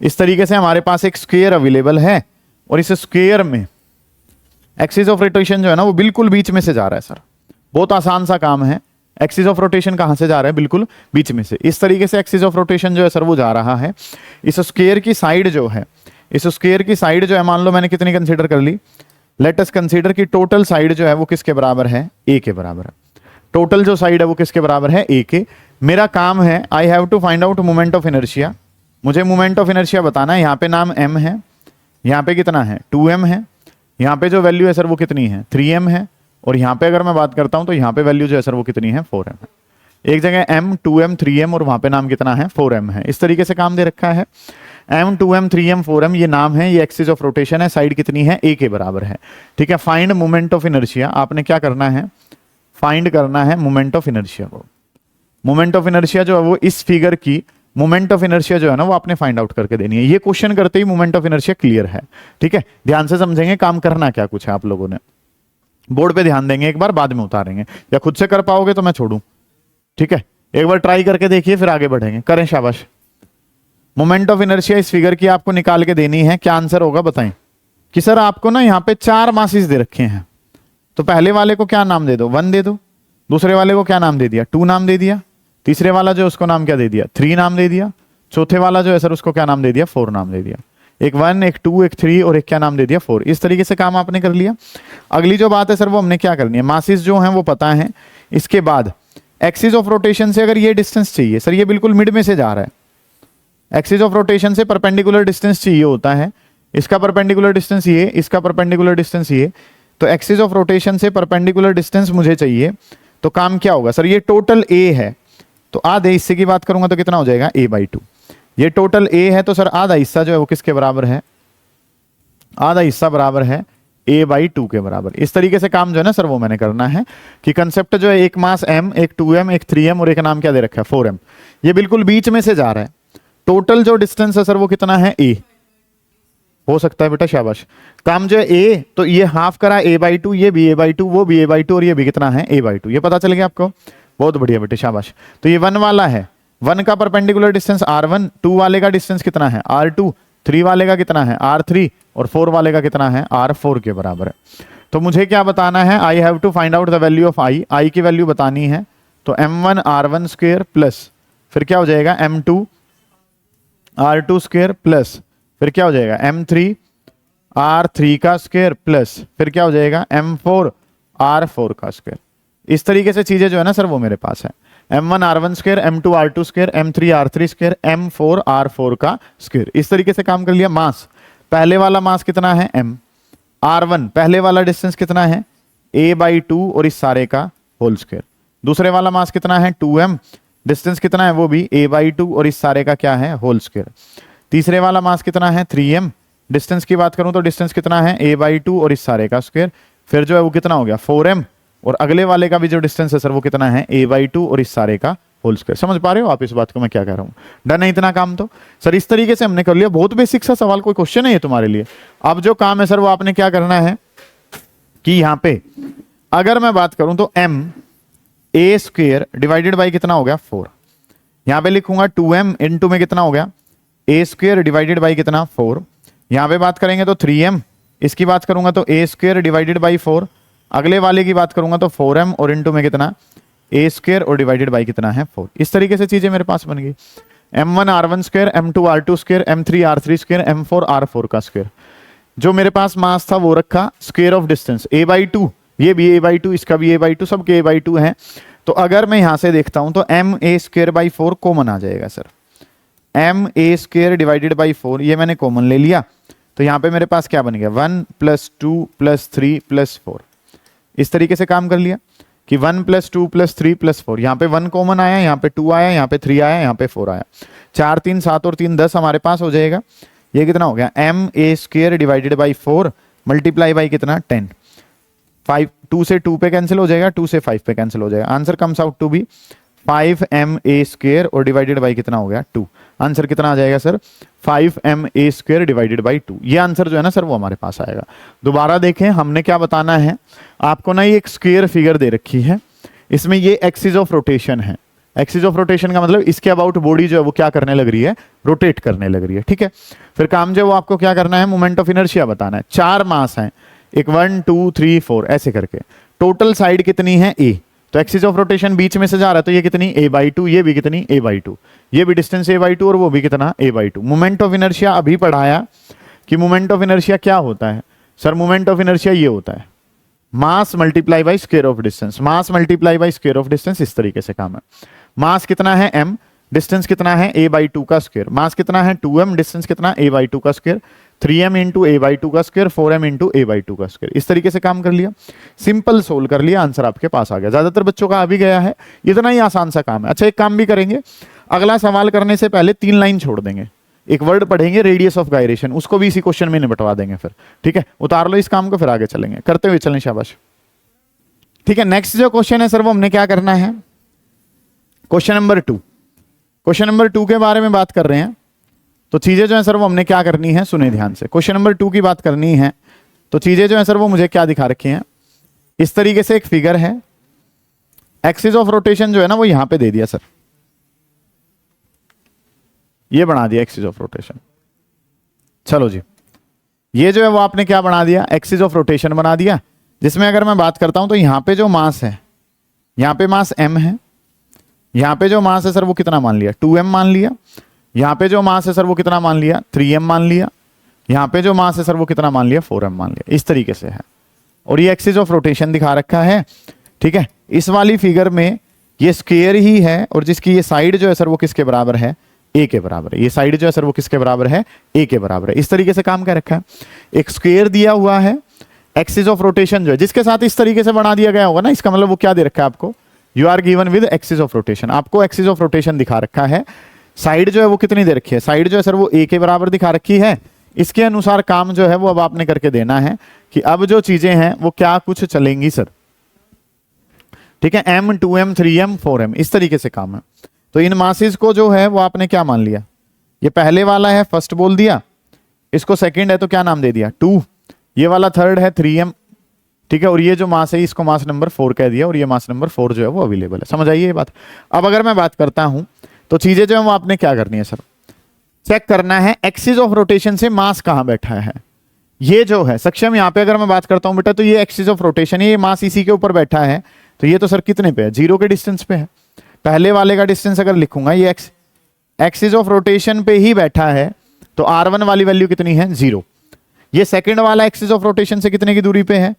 इस तरीके से हमारे पास एक स्क्वायर अवेलेबल है, और इस स्क्वायर में एक्सिस ऑफ रोटेशन जो है ना वो बिल्कुल बीच में से जा रहा है सर, बहुत आसान सा काम है। एक्सिस ऑफ रोटेशन कहां से जा रहा है, बिल्कुल बीच में से। इस तरीके से एक्सिस ऑफ रोटेशन जो है सर वो जा रहा है। इस स्क्वायर की साइड जो है, इस स्क्वायर की साइड जो है मान लो मैंने कितनी कंसीडर कर ली, लेट अस कंसीडर की टोटल साइड जो है वो किसके बराबर है, ए के बराबर है। टोटल जो साइड है वो किसके बराबर है, ए के। मेरा काम है I have to find out moment of inertia, मुझे मोमेंट ऑफ इनर्शिया बताना है। यहाँ पे नाम m है, यहाँ पे कितना है 2m है, यहाँ पे जो वैल्यू है सर वो कितनी है 3m है, और यहाँ पे अगर मैं बात करता हूँ तो यहाँ पे वैल्यू जो है सर वो कितनी है 4m है। एक जगह m 2m 3m और वहाँ पे नाम कितना है 4m है। इस तरीके से काम दे रखा है। m 2m 3m 4m ये नाम है, ये एक्सिस ऑफ रोटेशन है, साइड कितनी है a के बराबर है। ठीक है, फाइंड मोमेंट ऑफ इनर्शिया, आपने क्या करना है, फाइंड करना है मोमेंट ऑफ इनर्शिया को। मोमेंट ऑफ इनर्शिया जो है वो इस फिगर की मोमेंट ऑफ इनर्शिया जो है ना वो आपने फाइंड आउट करके देनी है। ये क्वेश्चन करते ही मोमेंट ऑफ इनर्शिया क्लियर है। ठीक है, ध्यान से समझेंगे काम करना क्या कुछ है, आप लोगों ने बोर्ड पे ध्यान देंगे एक बार, बाद में उतारेंगे, या खुद से कर पाओगे तो मैं छोड़ूं। ठीक है, एक बार ट्राई करके देखिए फिर आगे बढ़ेंगे, करें, शाबाश। मोमेंट ऑफ इनर्शिया इस फिगर की आपको निकाल के देनी है। क्या आंसर होगा बताएं। कि सर आपको ना यहाँ पे 4 मासेस दे रखे हैं, तो पहले वाले को क्या नाम दे दो, 1 दे दो, दूसरे वाले को क्या नाम दे दिया, 2 नाम दे दिया, तीसरे वाला जो उसको नाम क्या दे दिया, 3 नाम दे दिया, चौथे वाला जो है सर उसको क्या नाम दे दिया, 4 नाम दे दिया। एक 1, एक 2, एक 3 और एक क्या नाम दे दिया 4। इस तरीके से काम आपने कर लिया। अगली जो बात है सर वो हमने क्या करनी है, मासेस जो हैं वो पता है। इसके बाद एक्सिस ऑफ रोटेशन से अगर ये डिस्टेंस चाहिए, सर ये बिल्कुल मिड में से जा रहा है, एक्सिस ऑफ रोटेशन से परपेंडिकुलर डिस्टेंस चाहिए होता है। इसका परपेंडिकुलर डिस्टेंस ये, इसका परपेंडिकुलर डिस्टेंस ये, तो एक्सिस ऑफ रोटेशन से परपेंडिकुलर डिस्टेंस मुझे चाहिए। तो काम क्या होगा सर, ये टोटल ए है, तो आधे हिस्से की बात करूंगा तो कितना हो जाएगा a/2। ये टोटल a है तो सर आधा हिस्सा जो है वो किसके बराबर है, आधा हिस्सा बराबर है a/2 के बराबर। इस तरीके से काम जो है ना सर वो मैंने करना है कि कंसेप्ट जो है एक मास m, एक 2m, एक 3m और एक नाम क्या दे रखा है 4m, ये बिल्कुल बीच में से जा रहा है। टोटल जो डिस्टेंस है सर वो कितना है a, हो सकता है बेटा, शाबाश। काम जो है a, तो ये हाफ करा a/2, ये भी a/2, वो भी a/2 और ये भी कितना है a/2, ये पता चल गया आपको, बहुत बढ़िया बेटे, शाबाश। तो ये 1 वाला है, 1 का परपेंडिकुलर डिस्टेंस r1, 2 वाले का डिस्टेंस कितना है r2, 3 वाले का कितना है r3 और 4 वाले का कितना है r4 के बराबर है। तो मुझे क्या बताना है, I have to find out the value of I की वैल्यू बतानी है। तो m1 r1 स्क्वायर प्लस फिर क्या हो जाएगा m2 r2 स्क्वायर प्लस फिर क्या हो जाएगा m3 r3 का स्क्वायर प्लस फिर क्या हो जाएगा m4 r4 का स्क्वायर। इस तरीके से चीजें जो है ना सर वो मेरे पास है, m1 r1 square, m2 r2 square, m3 r3 square, m4 r4 का स्क्वायर। इस तरीके से काम कर लिया। मास, पहले वाला मास कितना है m, r1 पहले वाला डिस्टेंस कितना है a/2 और इस सारे का होल स्क्वायर। दूसरे वाला मास कितना है 2m, डिस्टेंस कितना है वो भी a/2 और इस सारे का क्या है होल स्क्वायर। तीसरे वाला मास कितना है 3m, डिस्टेंस की बात करूं तो डिस्टेंस कितना है a/2 और इस सारे का स्क्वायर। फिर जो है वो कितना हो गया 4m और अगले वाले का भी जो डिस्टेंस है सर वो कितना है a/2 और इस सारे का होल स्क्वायर। समझ पा रहे हो आप इस बात को मैं क्या कह रहा हूँ। डन है इतना काम। तो सर इस तरीके से हमने कर लिया, बहुत बेसिक सा सवाल, कोई क्वेश्चन है ये तुम्हारे लिए। अब जो काम है सर वो आपने क्या करना है कि यहाँ पे अगर मैं बात करूं तो m a square divided by कितना हो गया 4, यहाँ पे लिखूंगा 2m इनटू में कितना हो गया a स्क्वायर डिवाइडेड बाई कितना 4। यहाँ पे बात करेंगे तो 3m, इसकी बात करूंगा तो a स्क्वायर डिवाइडेड बाई 4, अगले वाले की बात करूंगा तो 4m और इनटू में कितना a स्क्वायर और डिवाइडेड बाई कितना है 4। इस तरीके से चीजें मेरे पास बन गई। m1 r1 square, m2 r2 square, m3 r3 square, m4 r4 का स्क्वायर। जो मेरे पास मास था वो रखा, स्क्वायर ऑफ डिस्टेंस a/2, ये भी a/2, इसका भी a/2, सबके a/2 है। तो अगर मैं यहां से देखता हूं तो m a square by 4 common आ जाएगा sir, m a square divided by 4 ये मैंने कॉमन ले लिया। तो यहाँ पे मेरे पास क्या बन गया 1 + 2 + 3 + 4। इस तरीके से काम कर लिया कि 1 + 2 + 3 + 4। यहाँ पे 1 कॉमन आया, यहाँ पे 2 आया, यहाँ पे 3 आया, यहाँ पे 4 आया। 4 3 7 और 3 10 हमारे पास हो जाएगा। ये कितना हो गया m a square divided by 4 multiply by कितना 10। 5 2 से 2 पे कैंसिल हो जाएगा, 2 से 5 पे कैंसिल हो जाएगा। Answer comes out to be 5m a square और डिवाइडेड बाई कितना हो गया 2। आंसर कितना आ जाएगा sir 5m a square divided by 2। ये आंसर जो है ना सर वो हमारे पास आएगा। दोबारा देखें हमने क्या बताना है आपको ना, ये एक स्क्वायर फिगर दे रखी है, इसमें ये एक्सिस ऑफ रोटेशन है। एक्सिस ऑफ रोटेशन का मतलब इसके अबाउट बॉडी जो है वो क्या करने लग रही है, रोटेट करने लग रही है। ठीक है, फिर काम जो है वो आपको क्या करना है, मोमेंट ऑफ इनर्शिया बताना है। 4 मास हैं, एक 1 2 3 4 ऐसे करके। टोटल साइड कितनी है a, तो एक्सिस ऑफ रोटेशन बीच में से जा रहा है तो ये कितनी a/2, ये भी कितनी a/2, ये भी डिस्टेंस a/2 और वो भी कितना a/2। मोमेंट ऑफ इनर्शिया अभी पढ़ाया कि मोमेंट ऑफ इनर्शिया क्या होता है सर, मोमेंट ऑफ इनर्शिया ये होता है मास multiply by square of distance, mass multiply by square of distance, इस तरीके से काम है। मास कितना है m, डिस्टेंस कितना है a/2 का स्क्वायर, मास कितना है 2m, डिस्टेंस कितना a/2 का स्क्वायर, 3m इंटू a/2 का स्क्वायर, 4m इंटू a/2 का स्क्वायर। इस तरीके से काम कर लिया, सिंपल सोल्व कर लिया, आंसर आपके पास आ गया। ज्यादातर बच्चों का आ भी गया है, इतना ही आसान सा काम है। अच्छा एक काम भी करेंगे, अगला सवाल करने से पहले 3 लाइन छोड़ देंगे, एक वर्ड पढ़ेंगे रेडियस ऑफ गायरेशन, उसको भी इसी क्वेश्चन में निपटवा देंगे फिर, ठीक है। उतार लो इस काम को, फिर आगे चलेंगे, करते हुए चलें, शाबाश। ठीक है, नेक्स्ट जो क्वेश्चन है सर वो हमने क्या करना है, क्वेश्चन नंबर 2। क्वेश्चन नंबर 2 के बारे में बात कर रहे हैं, तो चीजें जो है सर वो हमने क्या करनी है, सुने ध्यान से। क्वेश्चन नंबर 2 की बात करनी है, तो चीजें जो है सर वो मुझे क्या दिखा रखी हैं, इस तरीके से एक फिगर है, एक्सिस ऑफ रोटेशन जो है ना वो यहां पे दे दिया सर, ये बना दिया एक्सिस ऑफ रोटेशन। चलो जी, ये जो है वो आपने क्या बना दिया, एक्सिस ऑफ रोटेशन बना दिया, जिसमें अगर मैं बात करता हूं तो यहां पे जो मास है, यहां पे मास m है, यहां पे जो मास है सर वो कितना मान लिया 2m मान लिया, यहां पे जो मास है सर वो कितना मान लिया 3m मान लिया, यहां पे जो मास है सर वो कितना मान लिया 4m मान लिया, इस तरीके से है। और ये एक्सिस ऑफ रोटेशन दिखा रखा है, ठीक है। इस वाली फिगर में ये स्क्वायर ही है, और जिसकी ये साइड जो है सर वो किसके बराबर है, a के बराबर है। ये साइड जो है सर वो किसके बराबर है, a के बराबर है। इस तरीके से काम कर रखा है, एक स्क्वायर दिया हुआ है, एक्सिस ऑफ रोटेशन जो है जिसके साथ इस तरीके से बना दिया गया होगा ना, इसका मतलब वो क्या दे रखा है आपको, you are given with axis of rotation, आपको एक्सिस ऑफ रोटेशन दिखा रखा है। साइड जो है वो कितनी दे रखी है, साइड जो है सर वो a के बराबर दिखा रखी है। इसके अनुसार काम जो है वो अब आपने करके देना है कि अब जो चीजें हैं वो क्या कुछ चलेंगी सर, ठीक है। m 2m 3m 4m इस तरीके से काम है। तो इन मासेस को जो है वो आपने क्या मान लिया, ये पहले वाला है फर्स्ट बोल दिया, इसको सेकंड है तो क्या नाम दे दिया 2, ये वाला थर्ड है 3m, ठीक है। और ये जो मास है इसको मास नंबर 4 कह दिया, और ये मास नंबर 4 जो है वो अवेलेबल है। समझ आइए ये बात। अब अगर मैं बात करता हूं तो चीजें जो है वो आपने क्या करनी है सर, चेक करना है एक्सिस ऑफ रोटेशन से मास कहां बैठा है। ये जो है सक्षम, यहां पे अगर मैं बात करता हूं बेटा, तो ये एक्सिस ऑफ रोटेशन है, ये मास इसी के ऊपर बैठा है, तो ये तो सर कितने पे है, 0 के डिस्टेंस पे है। पहले वाले का डिस्टेंस अगर लिखूंगा, ये एक्सिस ऑफ रोटेशन पे ही बैठा है, तो r1 वाली वैल्यू कितनी है 0। ये सेकंड वाला एक्सिस ऑफ रोटेशन से कितने की दूरी पे है,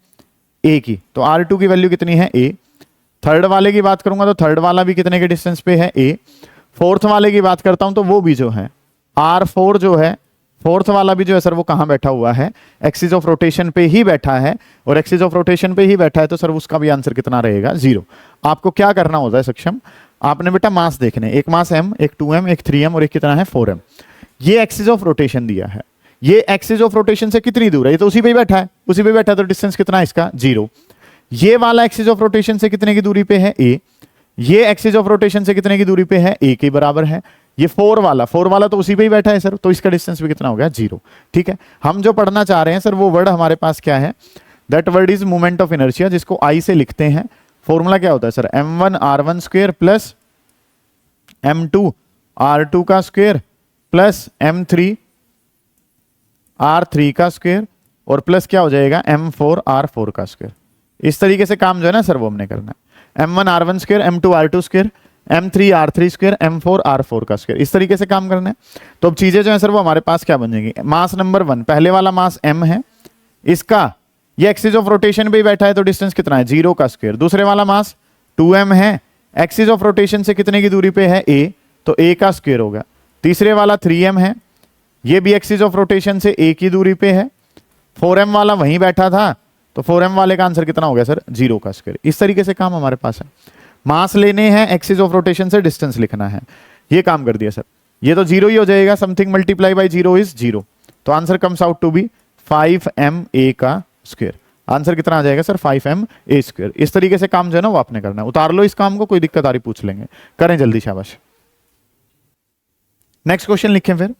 a की, तो r2 की वैल्यू कितनी है a। थर्ड वाले की बात करूंगा तो थर्ड वाला भी कितने के डिस्टेंस पे है a। फोर्थ वाले की बात करता हूं तो वो भी जो है r4 जो है, फोर्थ वाला भी जो है सर वो कहां बैठा हुआ है, एक्सिस ऑफ रोटेशन पे ही बैठा है, और एक्सिस ऑफ रोटेशन पे ही बैठा है तो सर उसका भी आंसर कितना रहेगा 0। आपको क्या करना होता है सक्षम, आपने बेटा मास देखने, एक मास m, एक 2m, एक 3m और एक कितना है 4m। ये एक्सिस ऑफ रोटेशन दिया है, ये एक्सिस ऑफ रोटेशन से कितनी दूर है, ये तो उसी पे ही बैठा है, उसी पे बैठा है, तो डिस्टेंस कितना है इसका 0। ये वाला एक्सिस ऑफ रोटेशन से कितने की दूरी पे है a, ये एक्सिस ऑफ रोटेशन से कितने की दूरी पे है a के बराबर है। ये 4 वाला तो उसी पे ही बैठा है सर, तो इसका डिस्टेंस भी कितना हो गया 0, ठीक है। हम जो पढ़ना चाह रहे हैं सर वो वर्ड हमारे पास क्या है, that word is moment of inertia, जिसको I से लिखते हैं। फॉर्मूला क्या होता है sir, m1 r1 square plus m2 r2 का स्क्वायर प्लस m3 r3 का स्क्वायर, और प्लस क्या हो जाएगा m4 r4 का स्क्वायर। इस तरीके से काम जो है ना सर वो हमने करना है, m1 r1 square, m2 r2 square, m3 r3 square, m4 r4 का स्क्वायर, इस तरीके से काम करना है। तो अब चीजें जो है सर वो हमारे पास क्या बन जाएंगी, मास नंबर 1, पहले वाला मास m है, इसका ये एक्सिस ऑफ रोटेशन पे ही बैठा है तो डिस्टेंस कितना है 0 का स्क्वायर। दूसरे वाला मास 2m है, एक्सिस ऑफ रोटेशन से कितने की दूरी पे है a, तो a का स्क्वायर होगा। तीसरे वाला 3m है, ये भी एक्सिस ऑफ रोटेशन से a की दूरी पे है। 4m वाला वहीं बैठा था, तो 4m वाले का आंसर कितना हो गया सर 0 का स्क्वायर। इस तरीके से काम हमारे पास है, मास लेने हैं, एक्सिस ऑफ रोटेशन से डिस्टेंस लिखना है, ये काम कर दिया सर। ये तो 0 ही हो जाएगा, समथिंग मल्टीप्लाई बाई 0 इज 0, तो answer comes out to be 5ma का स्क्वायर। आंसर कितना आ जाएगा सर 5ma स्क्वायर। इस तरीके से काम जो है ना वो आपने करना है। उतार लो इस काम को, कोई दिक्कत आ रही पूछ लेंगे, करें जल्दी, शाबाश। नेक्स्ट क्वेश्चन लिखें फिर।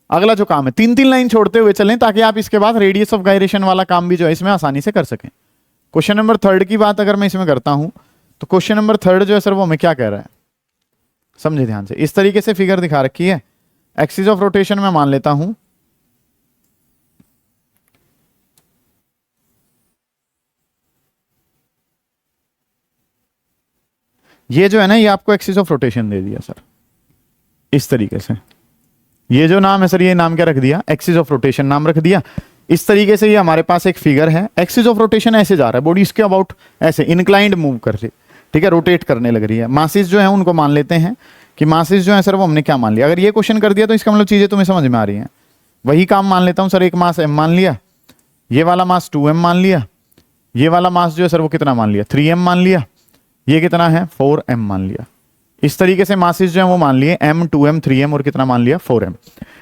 अगला जो काम है 3-3 लाइन छोड़ते हुए चलें, ताकि आप इसके बाद रेडियस ऑफ गायरेशन वाला काम भी जो है इसमें आसानी से कर सकें। क्वेश्चन नंबर 3 की बात अगर मैं इसमें करता हूं, तो क्वेश्चन नंबर 3 जो है सर वो हमें क्या कह रहा है, समझे ध्यान से। इस तरीके से फिगर दिखा रखी है, एक्सिस ऑफ रोटेशन में मान लेता हूं ये जो है ना, ये आपको एक्सिस ऑफ रोटेशन दे दिया सर इस तरीके से। ये जो नाम है सर, ये नाम क्या रख दिया, एक्सिस ऑफ रोटेशन नाम रख दिया। इस तरीके से ये हमारे पास एक फिगर है, एक्सिस ऑफ रोटेशन ऐसे जा रहा है, बॉडी इसके अबाउट ऐसे इंक्लाइंड मूव कर रही, ठीक है, रोटेट करने लग रही है। मासेस जो है उनको मान लेते हैं कि मासेस जो है सर वो हमने क्या मान लिया। अगर ये क्वेश्चन कर दिया तो इसका मतलब चीजें तुम्हें समझ में आ रही हैं। वही काम मान लेता हूं सर, एक मास m मान लिया, ये वाला मास 2m मान लिया, ये वाला मास जो है सर वो कितना मान लिया, 3m मान लिया, ये कितना है 4m मान लिया। इस तरीके से मासेस जो है वो मान लिए m, 2m, 3m और कितना मान लिया 4m।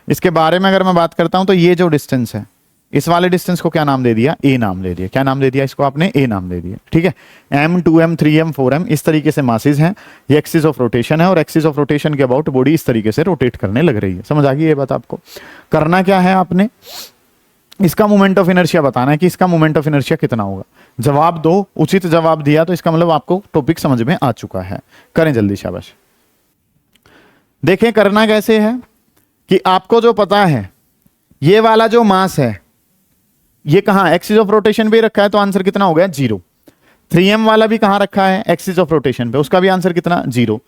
इसके बारे में अगर मैं बात करता हूं तो ये जो डिस्टेंस है, इस वाले डिस्टेंस को क्या नाम दे दिया, a नाम दे दिया। क्या नाम दे दिया इसको आपने, a नाम दे दिया, ठीक है। m, 2m, 3m, 4m इस तरीके से मासेस हैं, ये एक्सिस ऑफ रोटेशन है और एक्सिस ऑफ रोटेशन के अबाउट बॉडी इस तरीके से रोटेट करने लग रही है। समझ आ गई ये बात आपको। करना क्या है आपने, इसका मोमेंट ऑफ इनर्शिया बताना है कि इसका मोमेंट ऑफ इनर्शिया कितना होगा। जवाब दो, उचित जवाब दिया तो इसका मतलब आपको टॉपिक समझ में आ चुका है। करें जल्दी, शाबाश। देखें करना कैसे है कि आपको जो पता है ये वाला जो मास है ये कहां एक्सिस ऑफ रोटेशन पे रखा है, तो आंसर कितना हो गया 0। 3m वाला भी कहां रखा है, एक्सिस ऑफ रोटेशन पे, उसका भी आंसर कितना 0।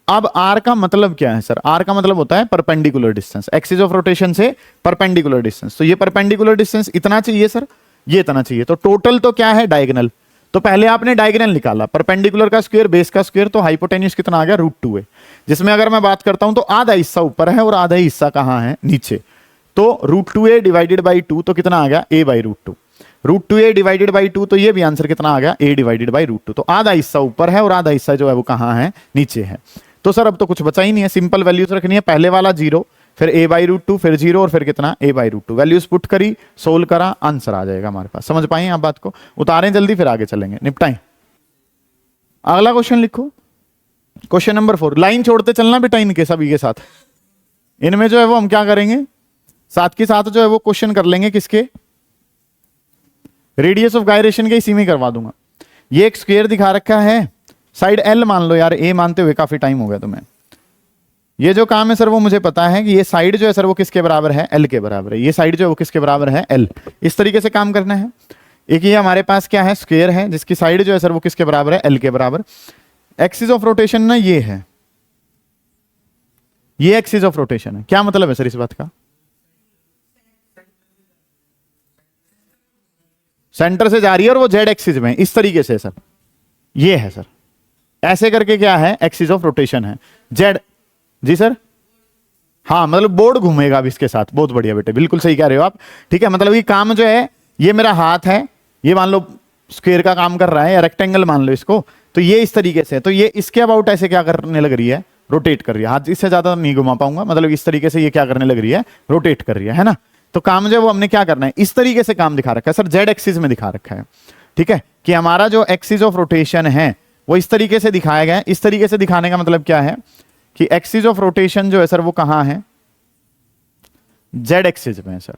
अब r का मतलब क्या है सर, r का मतलब होता है perpendicular distance, axis of rotation से परपेंडिकुलर डिस्टेंस। तो ये परपेंडिकुलर डिस्टेंस इतना चाहिए सर, ये इतना चाहिए, तो टोटल तो क्या है डायगोनल। तो पहले आपने डायगोनल निकाला, परपेंडिकुलर का स्क्वायर बेस का स्क्वायर, तो हाइपोटेन्यूज कितना आ गया √2 है। जिसमें अगर मैं बात करता हूं तो आधा हिस्सा ऊपर है और आधा हिस्सा कहां है, नीचे। तो √2a डिवाइडेड बाई 2 तो कितना आ गया a by √2। √2a divided by 2 तो ये भी आंसर कितना आ गया a डिवाइडेड बाई √2। तो आधा हिस्सा ऊपर है और आधा हिस्सा जो है वो कहां है, नीचे है। तो सर अब तो कुछ बचा ही नहीं है, सिंपल वैल्यूज रखनी है। पहले वाला 0, फिर a बाई √2, फिर 0 और फिर कितना a बाई √2। वैल्यूज पुट करी, सोल्व करा, आंसर आ जाएगा हमारे पास। समझ पाए आप बात को, उतारें जल्दी फिर आगे चलेंगे, निपटाएं। अगला क्वेश्चन लिखो, क्वेश्चन नंबर 4। लाइन छोड़ते चलना बेटा इनके सभी के साथ। इनमें जो है वो हम क्या करेंगे, साथ के साथ जो है वो क्वेश्चन कर लेंगे किसके, रेडियस ऑफ गायरेशन के, इसी में करवा दूंगा। ये एक स्क्वायर दिखा रखा है, साइड L मान लो यार, A मानते हुए काफी टाइम हो गया तुम्हें। ये जो काम है सर वो मुझे पता है कि ये साइड जो है सर वो किसके बराबर है, L के बराबर है। ये साइड जो है वो किसके बराबर है, L। इस तरीके से काम करना है। एक ये हमारे पास क्या है, स्क्वायर है जिसकी साइड जो है सर वो किसके बराबर है, L के बराबर। एक्सिस ऑफ रोटेशन ना ये है, ये एक्सिस ऑफ रोटेशन है। क्या मतलब है सर इस बात का, सेंटर से जा रही है और वो जेड एक्सिस में इस तरीके से सर, ये है सर, ऐसे करके क्या है, एक्सिस ऑफ रोटेशन है जेड। जी सर, हाँ मतलब बोर्ड घूमेगा अब इसके साथ। बहुत बढ़िया बेटे, बिल्कुल सही कह रहे हो आप, ठीक है। मतलब ये काम जो है, ये मेरा हाथ है, ये मान लो स्क्वायर का काम कर रहा है, या रेक्टेंगल मान लो इसको, तो ये इस तरीके से, तो ये इसके अबाउट ऐसे क्या करने लग रही है, रोटेट कर रही है। हाथ इससे ज्यादा नहीं घुमा पाऊंगा, मतलब इस तरीके से ये क्या करने लग रही है, रोटेट कर रही है ना। तो काम जो है वो हमने क्या करना है, इस तरीके से काम दिखा रखा है सर, जेड एक्सिस में दिखा रखा है, ठीक है। कि हमारा जो एक्सिस ऑफ रोटेशन है वो इस तरीके से दिखाया गया है। इस तरीके से दिखाने का मतलब क्या है कि एक्सिस ऑफ रोटेशन जो है सर वो कहां है, जेड एक्सिस में है सर।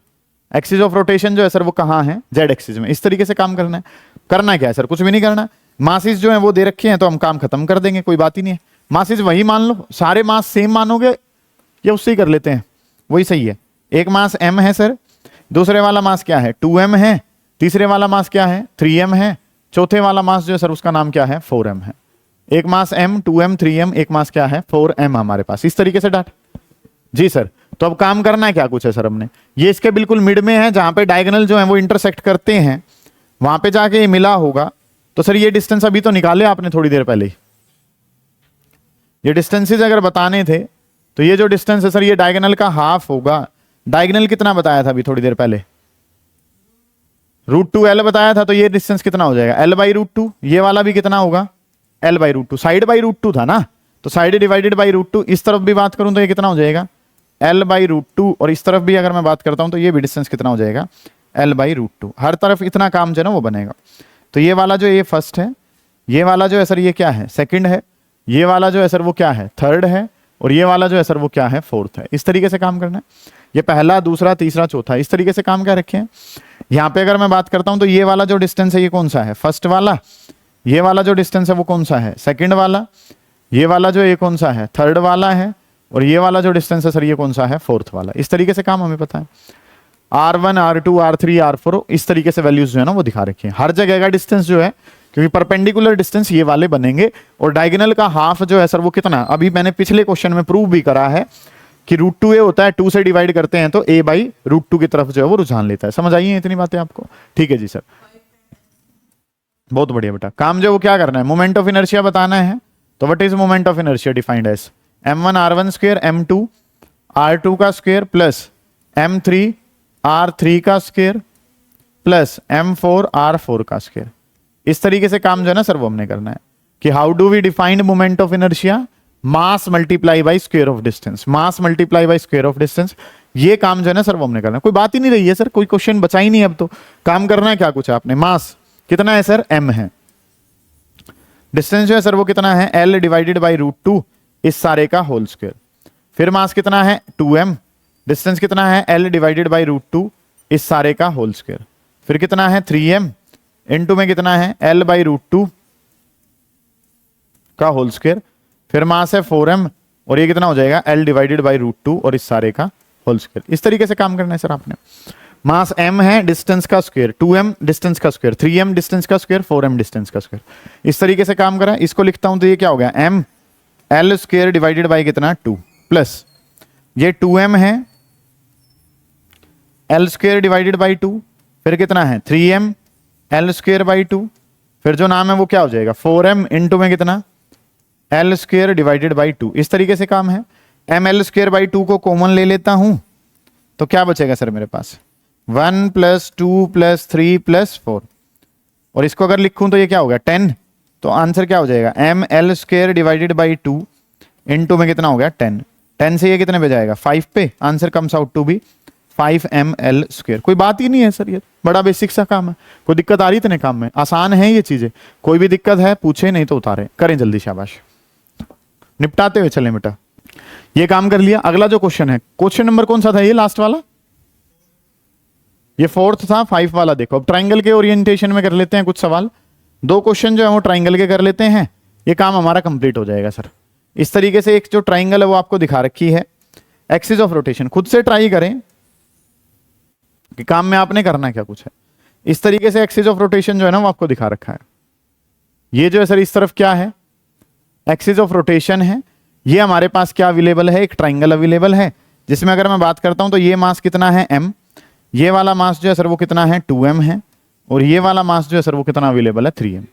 एक्सिस ऑफ रोटेशन जो है सर वो कहां है, जेड एक्सिस में। इस तरीके से काम करना है। करना क्या है सर, कुछ भी नहीं करना। मासेस जो है वो दे रखे हैं तो हम काम खत्म कर देंगे, कोई बात ही नहीं है। मासेस वही मान लो, सारे मास सेम मानोगे या उससे ही कर लेते हैं, वही सही है। एक मास m है सर, दूसरे वाला मास क्या है 2m है, तीसरे वाला मास क्या है 3m है, चौथे वाला मास जो है सर उसका नाम क्या है 4m है। एक मास m, 2m, 3m, एक मास क्या है 4m हमारे पास। इस तरीके से डाट। जी सर, तो अब काम करना है क्या कुछ है सर हमने, ये इसके बिल्कुल मिड में है जहां पे डायगोनल जो है वो इंटरसेक्ट करते हैं, वहां पे जाके ये मिला होगा। तो सर ये डिस्टेंस अभी तो निकाले आपने थोड़ी देर पहले ही। ये डिस्टेंसेस अगर बताने थे तो ये जो डिस्टेंस है सर ये डायगोनल का हाफ होगा। डायगोनल कितना बताया था अभी थोड़ी देर पहले, √2l बताया था, तो ये डिस्टेंस कितना हो जाएगा l बाई √2। ये वाला भी कितना होगा l बाई √2, साइड बाई √2 था ना, तो साइड डिवाइडेड बाई √2। इस तरफ भी बात करूं तो ये कितना हो जाएगा l बाई √2, और इस तरफ भी अगर मैं बात करता हूं तो ये भी डिस्टेंस कितना हो जाएगा l बाई √2। हर तरफ इतना काम जो है ना वो बनेगा। तो ये वाला जो ये फर्स्ट है, ये वाला जो है सर ये क्या है सेकंड है, ये वाला जो है सर वो क्या है थर्ड है, और ये वाला जो है सर वो क्या है फोर्थ है। इस तरीके से काम करना है। ये पहला, दूसरा, तीसरा, चौथा, इस तरीके से काम क्या रखे हैं। यहाँ पे अगर मैं बात करता हूं तो ये वाला जो डिस्टेंस है ये कौन सा है, फर्स्ट वाला। ये वाला जो डिस्टेंस है वो कौन सा है, सेकंड वाला। ये वाला जो ये कौन सा है, थर्ड वाला है। और ये वाला जो डिस्टेंस है सर ये कौन सा है, फोर्थ वाला। इस तरीके से काम हमें पता है। R1, R2, R3, R4 इस तरीके से वैल्यूज जो है ना वो दिखा रखी है। हर जगह का डिस्टेंस जो है क्योंकि परपेंडिकुलर डिस्टेंस ये वाले बनेंगे और डायगोनल का हाफ जो है सर वो कितना, अभी मैंने पिछले क्वेश्चन में प्रूव भी करा है कि √2a होता है, 2 से डिवाइड करते हैं तो a/√2 की तरफ जो है वो रुझान लेता है। समझ आई है इतनी बातें आपको? ठीक है जी सर, बहुत बढ़िया बेटा। काम जो वो क्या करना है, मोमेंट ऑफ इनर्शिया बताना है। तो what is moment of inertia defined as m1r1 square m2 r2 का स्क्वायर प्लस m3 r3 का स्क्वायर प्लस m4 r4 का स्क्वायर। इस तरीके से काम जो है ना सर वो हमने करना है कि how do we defined moment of inertia, mass multiply by square of distance, mass multiply by square of distance. ये काम जो है ना सर वो हमने करना है। कोई बात ही नहीं रही है सर, कोई क्वेश्चन बचा ही नहीं। अब तो काम करना है क्या कुछ आपने। मास कितना है सर, m है। डिस्टेंस जो है सर वो कितना है, l डिवाइडेड बाई √2 इस सारे का होल स्क्वायर। फिर मास कितना है 2m, डिस्टेंस कितना है l डिवाइडेड बाई √2 इस सारे का होल स्क्वायर। फिर कितना है 3m, इनटू में कितना है l बाई √2 का होल स्क्वायर। फिर मास है 4m और ये कितना हो जाएगा l डिवाइडेड बाई √2 और इस सारे का होल स्क्वायर। इस तरीके से काम करना है सर आपने। मास m है, डिस्टेंस का स्क्वायर 2m, डिस्टेंस का स्क्वायर 3m, डिस्टेंस का स्क्वायर 4m, डिस्टेंस का स्क्वायर। इस तरीके से काम करा। इसको लिखता हूं तो ये क्या हो गया m l square divided by कितना 2 प्लस ये 2m है l स्क्वायर डिवाइडेड बाई 2, फिर कितना है 3m l स्क्वायर बाई 2, फिर जो नाम है वो क्या हो जाएगा 4m इनटू में कितना l स्क्वायर डिवाइडेड बाई 2। इस तरीके से काम है। ml स्क्वायर बाई 2 को कॉमन ले लेता हूं तो क्या बचेगा सर मेरे पास 1 + 2 + 3 + 4 और इसको अगर लिखूं तो ये क्या होगा 10। तो आंसर क्या हो जाएगा ml square divided by 2 into में कितना हो गया 10। 10 से ये कितने पे जाएगा 5 पे। Answer comes out to be 5 ml square. कोई बात ही नहीं है सर, ये बड़ा बेसिक सा काम है। कोई दिक्कत आ रही इतने काम में? आसान है ये चीजें। कोई भी दिक्कत है पूछे, नहीं तो उतारे। करें जल्दी, शाबाश, निपटाते हुए चलें बेटा। ये काम कर लिया। अगला जो क्वेश्चन है, क्वेश्चन नंबर कौन सा था ये लास्ट वाला? ये 4th था। 5 वाला देखो। अब ट्राइंगल के ओरिएंटेशन में कर लेते हैं कुछ सवाल। 2 क्वेश्चन जो है वो ट्राइंगल के कर लेते हैं। ये काम हमारा कंप्लीट हो जाएगा सर। इस तरीके से एक जो ट्राइंगल है वो आपको दिखा रखी है। एक्सिस ऑफ रोटेशन खुद से ट्राई करें कि काम में आपने करना क्या कुछ है। इस तरीके से एक्सिस ऑफ रोटेशन जो है ना वो आपको दिखा रखा है। ये जो है सर इस तरफ क्या है, एक्सिस ऑफ रोटेशन है। ये हमारे पास क्या अवेलेबल है, एक ट्राइंगल अवेलेबल है जिसमें अगर मैं बात करता हूं तो ये मास कितना है m, ये वाला मास जो है सर वो कितना है 2m है और ये वाला मास जो है सर वो कितना अवेलेबल है 3m।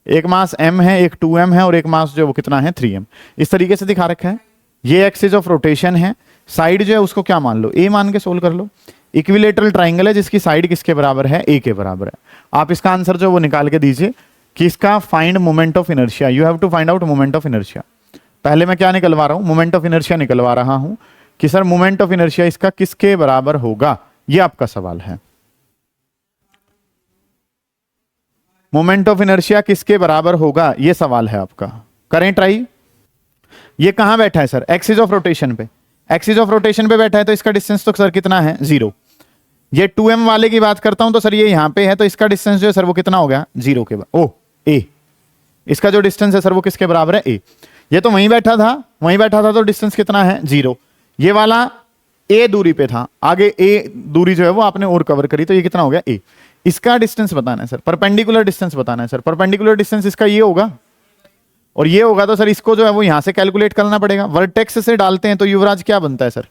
एक मास m है, एक 2m है और एक मास जो है वो कितना है 3m। इस तरीके से दिखा रखा है। ये एक्सिस ऑफ रोटेशन है। साइड जो है उसको क्या मान लो, a मान के सोल्व कर लो। इक्विलेटरल ट्राइंगल है जिसकी साइड किसके बराबर है, a के बराबर है। आप इसका आंसर जो वो निकाल के दीजिए कि इसका find moment of inertia. You have to find out moment of inertia. पहले मैं क्या निकलवा रहा हूं, मोमेंट ऑफ इनर्शिया निकलवा रहा हूं कि सर मोमेंट ऑफ इनर्शिया इसका किसके बराबर होगा, ये आपका सवाल है। मोमेंट ऑफ इनर्शिया किसके बराबर होगा, ये सवाल है आपका। करें ट्राई। ये कहां बैठा है सर, एक्सिस ऑफ रोटेशन पे। एक्सिस ऑफ रोटेशन पे बैठा है तो इसका डिस्टेंस तो सर कितना है 0। ये 2m वाले की बात करता हूं तो सर ये यहां पे है तो इसका डिस्टेंस जो है सर वो कितना हो गया 0 के ओ a। इसका जो डिस्टेंस है सर वो किसके बराबर है a। ये तो वहीं बैठा था तो डिस्टेंस कितना है 0। ये वाला a दूरी पे था, आगे a दूरी जो है वो आपने और कवर करी तो ये कितना हो गया a। इसका डिस्टेंस बताना है सर, परपेंडिकुलर डिस्टेंस बताना है सर। परपेंडिकुलर डिस्टेंस इसका ये होगा और ये होगा तो सर इसको जो है वो यहां से कैलकुलेट करना पड़ेगा। वर्टेक्स से डालते हैं तो युवराज क्या बनता है सर,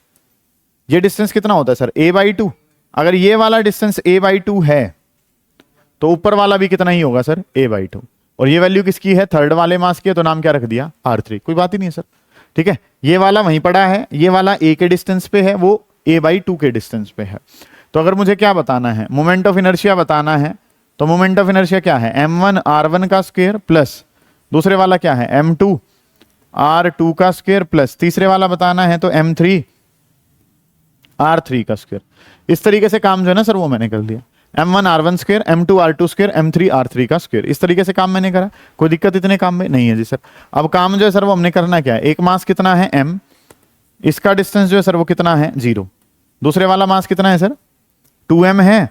ये डिस्टेंस कितना होता है सर a/2। अगर ये वाला डिस्टेंस a/2 है तो ऊपर वाला भी कितना ही होगा सर a/2। और ये वैल्यू किसकी है, थर्ड वाले मास की है तो नाम क्या रख दिया r3। कोई बात ही नहीं है सर, ठीक है। ये वाला वहीं पड़ा है, ये वाला a के डिस्टेंस पे है, वो a/2 के डिस्टेंस पे है। तो अगर मुझे क्या बताना है, मोमेंट ऑफ इनर्शिया बताना है तो मोमेंट ऑफ इनर्शिया क्या है m1 r1 का स्क्वायर प्लस दूसरे वाला क्या है m2 r2 का स्क्वायर प्लस तीसरे वाला बताना है तो m3 r3 का स्क्वायर। इस तरीके से काम जो है ना सर वो मैंने कर दिया। m1 r1 square, m2 r2 square, m3 r3 का स्क्वायर। इस तरीके से काम मैंने करा। कोई दिक्कत इतने काम में नहीं है जी सर। अब काम जो है सर वो हमने करना क्या है, एक मास कितना है m, इसका डिस्टेंस जो है सर वो कितना है 0। दूसरे वाला मास कितना है सर 2m है,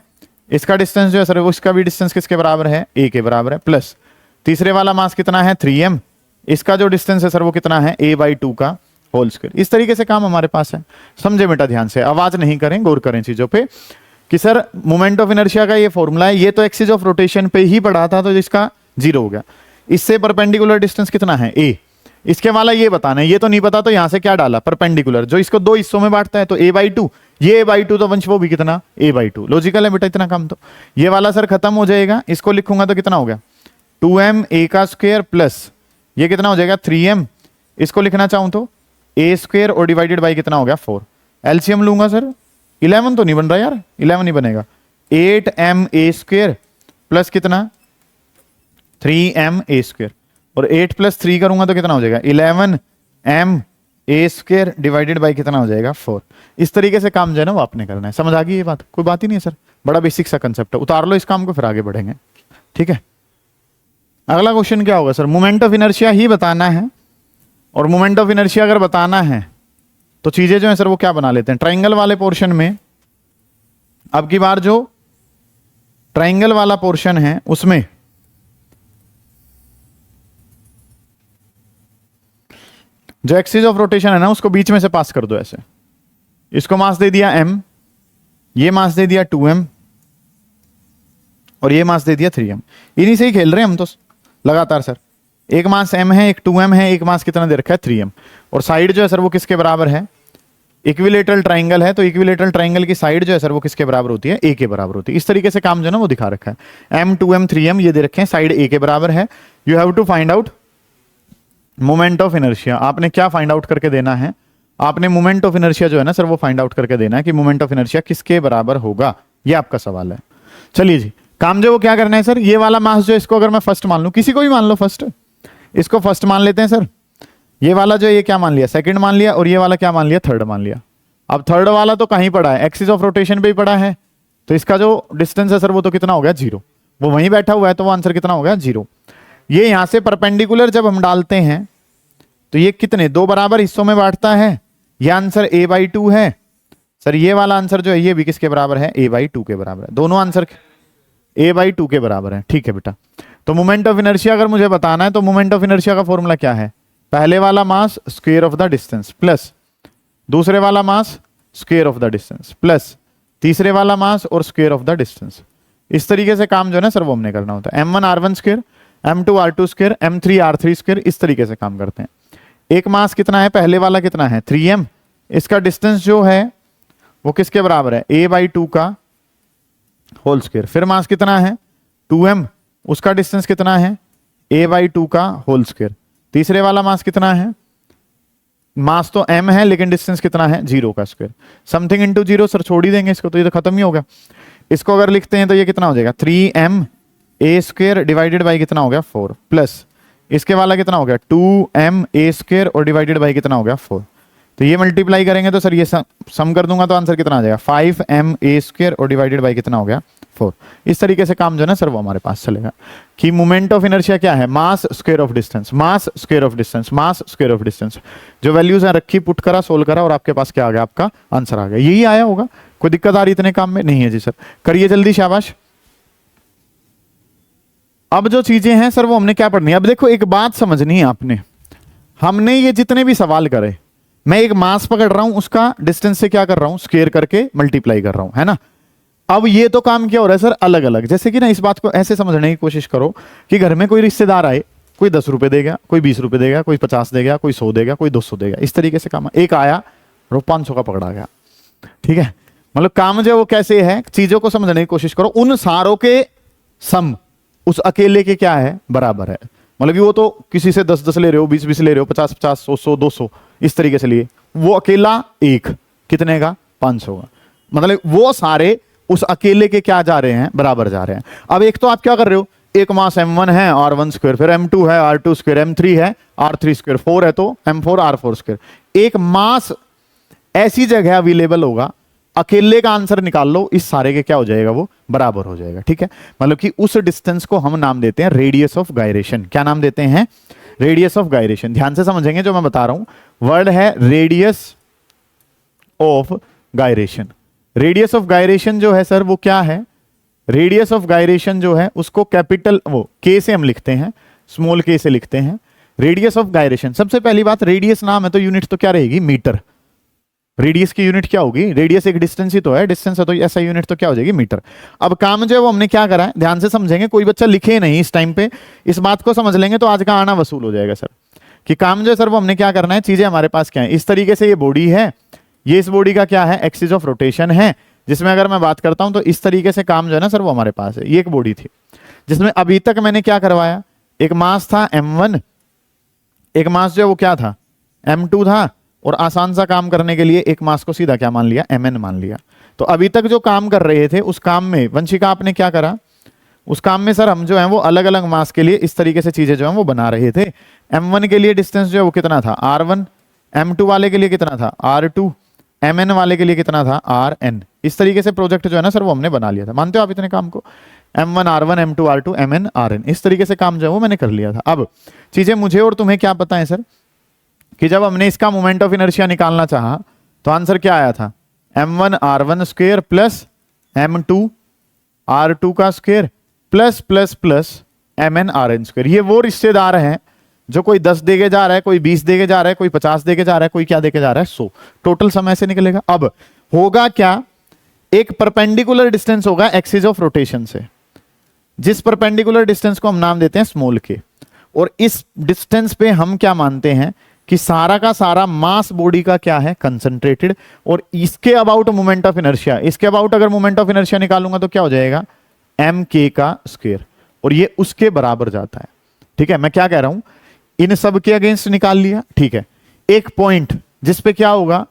इसका डिस्टेंस जो है सर वो इसका भी डिस्टेंस किसके बराबर है a के बराबर है। प्लस तीसरे वाला मास कितना है 3m, इसका जो डिस्टेंस है सर वो कितना है a/2 का होल स्क्वायर। इस तरीके से काम हमारे पास है। समझे बेटा, ध्यान से, आवाज नहीं करें, गौर करें चीजों पे कि सर मोमेंट ऑफ इनर्शिया का ये फॉर्मूला है। ये तो एक्सिस ऑफ रोटेशन पे ही पढ़ा था तो इसका 0 हो गया। इससे परपेंडिकुलर डिस्टेंस कितना है a। इसके वाला ये बताना है, ये तो नहीं पता, तो यहां से क्या डाला परपेंडिकुलर, जो इसको 2 हिस्सों में बांटता है तो a/2, ये a/2 तो वंश वो भी कितना a/2। लॉजिकल है बेटा इतना काम। तो ये वाला सर खत्म हो जाएगा, इसको लिखूंगा तो कितना हो गया 2m a का स्क्वायर प्लस ये कितना हो जाएगा 3m, इसको लिखना चाहूं तो a स्क्वायर और डिवाइडेड बाई कितना हो गया 4। एलसीएम लूंगा सर, 11 तो नहीं बन रहा यार, 11 ही बनेगा। 8m a स्क्वायर प्लस कितना 3m a स्क्वायर, और 8 + 3 करूंगा तो कितना हो जाएगा 11m a square divided by कितना हो जाएगा 4। इस तरीके से काम जो है ना वो आपने करना है। समझ आ गई ये बात? कोई बात ही नहीं है सर, बड़ा बेसिक सा कंसेप्ट है। उतार लो इस काम को, फिर आगे बढ़ेंगे। ठीक है, अगला क्वेश्चन क्या होगा सर? मोमेंट ऑफ इनर्शिया ही बताना है, और मोमेंट ऑफ इनर्शिया अगर बताना है तो चीजें जो है सर वो क्या बना लेते हैं। ट्राइंगल वाले पोर्शन में, अब की बार जो ट्राइंगल वाला पोर्शन है उसमें जो एक्सिस ऑफ रोटेशन है ना उसको बीच में से पास कर दो ऐसे। इसको मास दे दिया m, ये मास दे दिया 2m, और ये मास दे दिया 3m। इन्हीं से ही खेल रहे हैं हम तो लगातार सर। एक मास m है, एक 2m है, एक मास कितना दे रखा है 3m, और साइड जो है सर वो किसके बराबर है? इक्विलेटरल ट्राइंगल है, तो इक्विलेटरल ट्राइंगल की साइड जो है सर वो किसके बराबर होती है? a के बराबर होती है। इस तरीके से काम जो है ना वो दिखा रखा है। m 2m 3m ये दे रखे हैं, साइड a के बराबर है। You have to find out moment of inertia. आपने क्या फाइंड आउट करके देना है? आपने मोमेंट ऑफ इनर्शिया जो है ना सर वो फाइंड आउट करके देना है कि मोमेंट ऑफ इनर्शिया किसके बराबर होगा, ये आपका सवाल है। चलिए जी, काम जो वो क्या करना है सर, ये वाला मास जो इसको अगर मैं फर्स्ट मान लूं, किसी को भी मान लो फर्स्ट, इसको फर्स्ट मान लेते हैं सर। ये वाला जो ये क्या मान लिया? सेकंड मान लिया, और ये वाला क्या मान लिया? थर्ड मान लिया। अब थर्ड वाला तो कहीं पड़ा है, एक्सिस ऑफ रोटेशन पे ही पड़ा है, तो इसका जो डिस्टेंस है सर वो तो कितना हो गया 0। वो वहीं बैठा हुआ है तो वो आंसर कितना हो गया 0। ये यहां से परपेंडिकुलर जब हम डालते हैं तो ये कितने 2 बराबर हिस्सों में बांटता है। ये आंसर a/2 है सर। ये वाला आंसर जो है ये भी किसके बराबर है? a/2 के बराबर है। दोनों आंसर a/2 के बराबर है। ठीक है बेटा, तो मोमेंट ऑफ इनर्शिया अगर मुझे बताना है तो मोमेंट ऑफ इनर्शिया का फॉर्मूला क्या है? पहले वाला mass square of the distance plus दूसरे वाला mass square of the distance plus तीसरे वाला मास और स्क्वायर ऑफ द डिस्टेंस। इस तरीके से काम जो है ना सर वो हमने करना होता है। m1 r1 square, m2 r2 square, m3 r3 square, इस तरीके से काम करते हैं। एक मास कितना है? पहले वाला कितना है 3m, इसका डिस्टेंस जो है वो किसके बराबर है? a/2 का होल स्क्वायर। फिर मास कितना है 2m, उसका डिस्टेंस कितना है? a/2 का होल स्क्वायर। तीसरे वाला मास कितना है? मास तो m है लेकिन डिस्टेंस कितना है 0 का स्क्वायर। समथिंग इंटू 0 सर, छोड़ ही देंगे इसको, तो ये तो खत्म ही होगा। इसको अगर लिखते हैं तो ये कितना हो जाएगा 3m a square divided by कितना हो गया 4, प्लस इसके वाला कितना हो गया 2m a स्क्वायर और डिवाइडेड बाई कितना हो गया 4। तो ये मल्टीप्लाई करेंगे तो सर ये सम कर दूंगा तो आंसर कितना आ जाएगा 5m a स्क्वायर और डिवाइडेड बाई कितना हो गया 4। इस तरीके से काम जो है ना सर वो हमारे पास चलेगा कि मोमेंट ऑफ इनर्शिया क्या है? Mass square of distance, mass square of distance, mass square of distance. जो वैल्यूज है रखी, पुट करा, सोल्व करा, और आपके पास क्या आ गया? आपका आंसर आ गया। यही आया होगा, कोई दिक्कत आ रही इतने काम में? नहीं है जी सर। करिए जल्दी, शाबाश। अब जो चीजें हैं सर वो हमने क्या पढ़नी है? अब देखो एक बात समझनी है आपने, हमने ये जितने भी सवाल करे, मैं एक मास पकड़ रहा हूं, उसका डिस्टेंस से क्या कर रहा हूं? स्क्वायर करके मल्टीप्लाई कर रहा हूं, है ना। अब ये तो काम क्या हो रहा है सर अलग अलग। जैसे कि ना इस बात को ऐसे समझने की कोशिश करो कि घर में कोई रिश्तेदार आए, कोई 10 रुपए देगा, कोई 20 रुपए देगा, कोई 50 देगा, कोई 100 देगा, कोई 200 देगा। इस तरीके से काम। एक आया और 500 का पकड़ा गया, ठीक है। मतलब काम जो वो कैसे है, चीजों को समझने की कोशिश करो। उन सारों के सम उस अकेले के क्या है? बराबर है। मतलब कि वो तो किसी से 10-10 ले रहे हो, 20-20 ले रहे हो, 50-50, 100-100, 200 इस तरीके से लिए, वो अकेला एक कितने का? 500 का। मतलब वो सारे उस अकेले के क्या जा रहे हैं? बराबर जा रहे हैं। अब एक तो आप क्या कर रहे हो, एक मास m1 है r1 स्क्वायर, फिर m2 है r2 स्क्वायर, m3 है r3 स्क्वायर, 4 है तो m4 r4 स्क्वायर। एक मास ऐसी जगह अवेलेबल होगा, अकेले का आंसर निकाल लो, इस सारे के क्या हो जाएगा? वो बराबर हो जाएगा, ठीक है। मतलब कि उस डिस्टेंस को हम नाम देते हैं रेडियस ऑफ गायरेशन। क्या नाम देते हैं? Radius of gyration. ध्यान से समझेंगे जो मैं बता रहा हूं, वर्ड है radius of gyration. Radius of gyration जो है सर वो क्या है? रेडियस ऑफ गायरेशन जो है उसको कैपिटल वो के से हम लिखते हैं, स्मॉल के से लिखते हैं। रेडियस ऑफ गायरेशन, सबसे पहली बात रेडियस नाम है तो यूनिट तो क्या रहेगी? मीटर। रेडियस की यूनिट क्या होगी, रेडियस एक डिस्टेंस ही तो है, डिस्टेंस है तो ऐसा यूनिट तो क्या हो जाएगी, मीटर। अब काम जो है वो हमने क्या करा है, ध्यान से समझेंगे, कोई बच्चा लिखे नहीं इस टाइम पे, इस बात को समझ लेंगे तो आज का आना वसूल हो जाएगा सर। कि काम जो है सर वो हमने क्या करना है, चीजें हमारे पास क्या है, इस तरीके से ये बॉडी है, ये इस बॉडी का क्या है, एक्सिस ऑफ रोटेशन है, जिसमें अगर मैं बात करता हूं तो इस तरीके से काम जो है ना सर वो हमारे पास है। ये एक बॉडी थी जिसमें अभी तक मैंने क्या करवाया, एक मास था m1, एक मास जो है वो क्या था m2 था, और आसान सा काम करने के लिए एक मास को सीधा क्या मान लिया, mn मान लिया। तो अभी तक जो काम कर रहे थे उस काम में वंशिका आपने क्या करा, उस काम में सर हम जो है वो अलग अलग मास के लिए इस तरीके से चीजें जो है वो बना रहे थे। m1 के लिए डिस्टेंस जो है वो कितना था r1, m2 वाले के लिए कितना था r2, mn वाले के लिए कितना था rn। इस तरीके से प्रोजेक्ट जो है ना सर वो हमने बना लिया था। मानते हो आप इतने काम को, m1 r1 m2 r2 mn rn, इस तरीके से काम जो है वो मैंने कर लिया था। अब चीजें मुझे और तुम्हें क्या पता है सर, कि जब हमने इसका मोमेंट ऑफ इनर्शिया निकालना चाहा तो आंसर क्या आया था, m1 r1 square plus m2 r2 का square plus plus plus mn rn square. ये वो रिश्तेदार हैं जो कोई 10 देके जा रहा है, कोई 20 देके जा रहा है, कोई 50 देके जा रहा है, कोई क्या देके जा रहा है 100, टोटल समय से निकलेगा। अब होगा क्या, एक परपेंडिकुलर डिस्टेंस होगा एक्सिस ऑफ रोटेशन से, जिस परपेंडिकुलर डिस्टेंस को हम नाम देते हैं स्मॉल के, और इस डिस्टेंस पे हम क्या मानते हैं कि सारा का सारा मास बॉडी का क्या है, कंसंट्रेटेड, और इसके अबाउट मोमेंट ऑफ इनर्शिया, इसके अबाउट अगर मोमेंट ऑफ इनर्शिया निकालूंगा तो क्या हो जाएगा, mk का स्क्वायर, और ये उसके बराबर जाता है। ठीक है, मैं क्या कह रहा हूं, इन सब के अगेंस्ट निकाल लिया, ठीक है। एक पॉइंट जिस पे क्या होगा,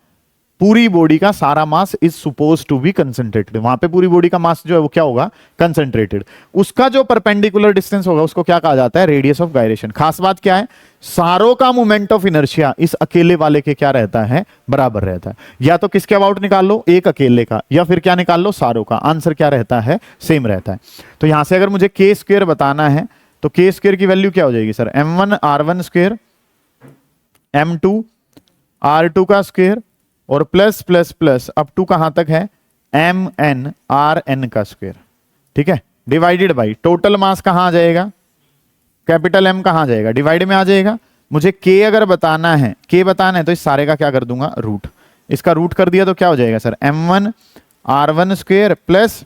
पूरी बॉडी का सारा mass is suppose to be concentrated, वहां पे पूरी बॉडी का मास जो है वो क्या होगा, कंसंट्रेटेड। उसका जो परपेंडिकुलर डिस्टेंस होगा उसको क्या कहा जाता है, रेडियस ऑफ गायरेशन। खास बात क्या है, सारों का मोमेंट ऑफ इनर्शिया इस अकेले वाले के क्या रहता है, बराबर रहता है। या तो किसके अबाउट निकाल लो, एक अकेले का, या फिर क्या निकाल लो, सारों का। आंसर क्या रहता है, सेम रहता है। तो यहां से अगर मुझे के स्क्वायर बताना है तो के स्क्वायर की वैल्यू क्या हो जाएगी sir, m1 r1 square m2 r2 का स्क्वायर और plus plus plus up to कहां तक है, mn rn का स्क्वायर। ठीक है, डिवाइडेड बाई टोटल मास कहां आ जाएगा, कैपिटल M कहां जाएगा, डिवाइड में आ जाएगा। मुझे K अगर बताना है, K बताना है तो इस सारे का क्या कर दूंगा, रूट। इसका रूट कर दिया तो क्या हो जाएगा sir, m1 r1 square plus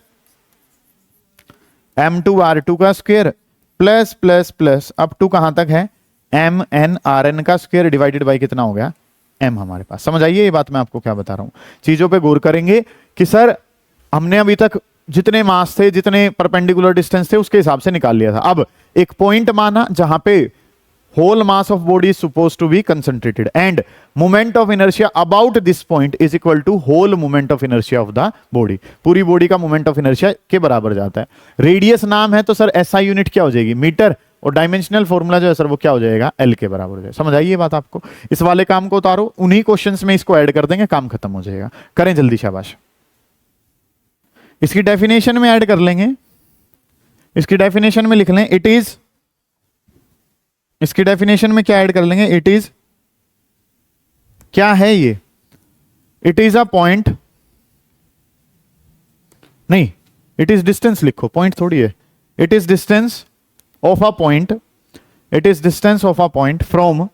m2 r2 का square plus plus plus up to कहां तक है, mn rn का स्क्वायर डिवाइडेड बाई कितना हो गया, m हमारे पास। समझ आइए ये बात मैं आपको क्या बता रहा हूं, चीजों पे गौर करेंगे कि सर हमने अभी तक जितने मास थे, जितने परपेंडिकुलर डिस्टेंस थे उसके हिसाब से निकाल लिया था। अब एक पॉइंट माना जहां पे whole mass of body is suppose to be concentrated and moment of inertia about this point is equal to whole moment of inertia of the body, पूरी बॉडी का मोमेंट ऑफ इनर्शिया के बराबर जाता है। Radius नाम है तो sir SI unit क्या हो जाएगी, मीटर, और डायमेंशनल फॉर्मूला जो है सर वो क्या हो जाएगा, एल के बराबर हो जाएगा। समझ आइए बात आपको, इस वाले काम को उतारो, उन्हीं क्वेश्चंस में इसको ऐड कर देंगे, काम खत्म हो जाएगा। करें जल्दी, शाबाश। इसकी डेफिनेशन में ऐड कर लेंगे, इसकी डेफिनेशन में लिख लें इट इज, इसकी डेफिनेशन में क्या ऐड कर लेंगे, इट इज, क्या है ये, इट इज अ पॉइंट, नहीं इट इज डिस्टेंस लिखो, पॉइंट थोड़ी है। It is distance of a point, it is distance of a point from,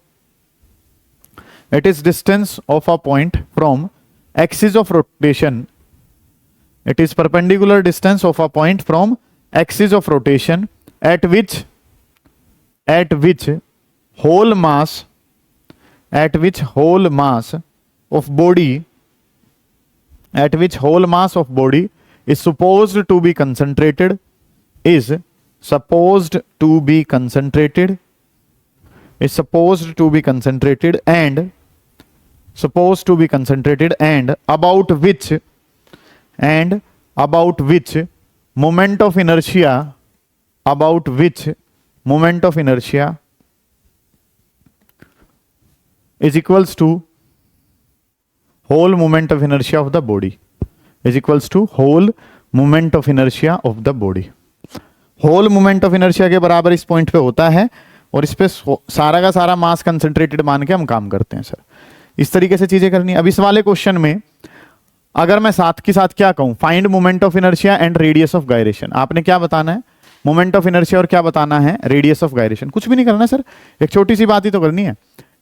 it is distance of a point from axis of rotation, it is perpendicular distance of a point from axis of rotation at which whole mass of body is supposed to be concentrated, is supposed to be concentrated and about which moment of inertia is equals to whole moment of inertia of the body, is equals to whole moment of inertia of the body। whole moment of inertia के बराबर इस point पे होता है और इस पे सारा का सारा मास कंसंट्रेटेड मान के हम काम करते हैं सर। इस तरीके से चीजें करनी है। अब इस वाले क्वेश्चन में अगर मैं साथ के साथ क्या कहूं, find moment of inertia and radius of gyration, आपने क्या बताना है, मोमेंट ऑफ इनर्शिया और क्या बताना है, रेडियस ऑफ गायरेशन। कुछ भी नहीं करना सर, एक छोटी सी बात ही तो करनी है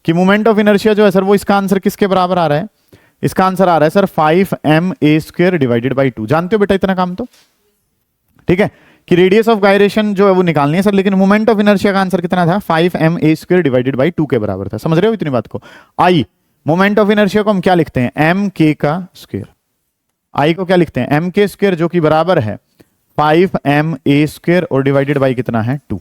कि मोमेंट ऑफ इनर्शिया जो है सर वो इसका आंसर किसके बराबर आ रहा है, इसका आंसर आ रहा है सर 5ma² डिवाइडेड बाई 2। जानते हो बेटा इतना काम तो, ठीक है, कि रेडियस ऑफ गायरेशन जो है वो निकालनी है सर, लेकिन मोमेंट ऑफ इनर्शिया का आंसर कितना था, 5ma² डिवाइडेड बाई 2 के बराबर था। समझ रहे हो इतनी बात को। आई मोमेंट ऑफ इनर्शिया को हम क्या लिखते हैं, mk का स्क्वायर। आई को क्या लिखते हैं, mk² जो कि बराबर है 5ma² और डिवाइडेड बाई कितना है 2।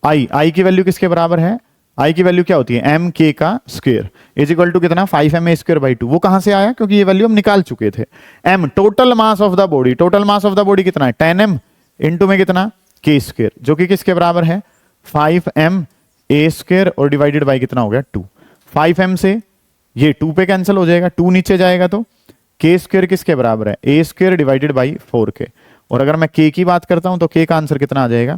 आई की वैल्यू किसके बराबर है, आई की वैल्यू क्या होती है, mk का स्क्वायर इज इक्वल टू कितना 5ma² बाई 2। वो कहां से आया, क्योंकि ये वैल्यू हम निकाल चुके थे। m total mass of the body, total mass of the body कितना है 10m इंटू में कितना k² जो कि किसके बराबर है 5ma² और डिवाइडेड बाई कितना हो गया 2। 5m से ये 2 पे कैंसिल हो जाएगा, 2 नीचे जाएगा तो k² किसके बराबर है a² डिवाइडेड बाई 4k। और अगर मैं k की बात करता हूं तो k का आंसर कितना आ जाएगा,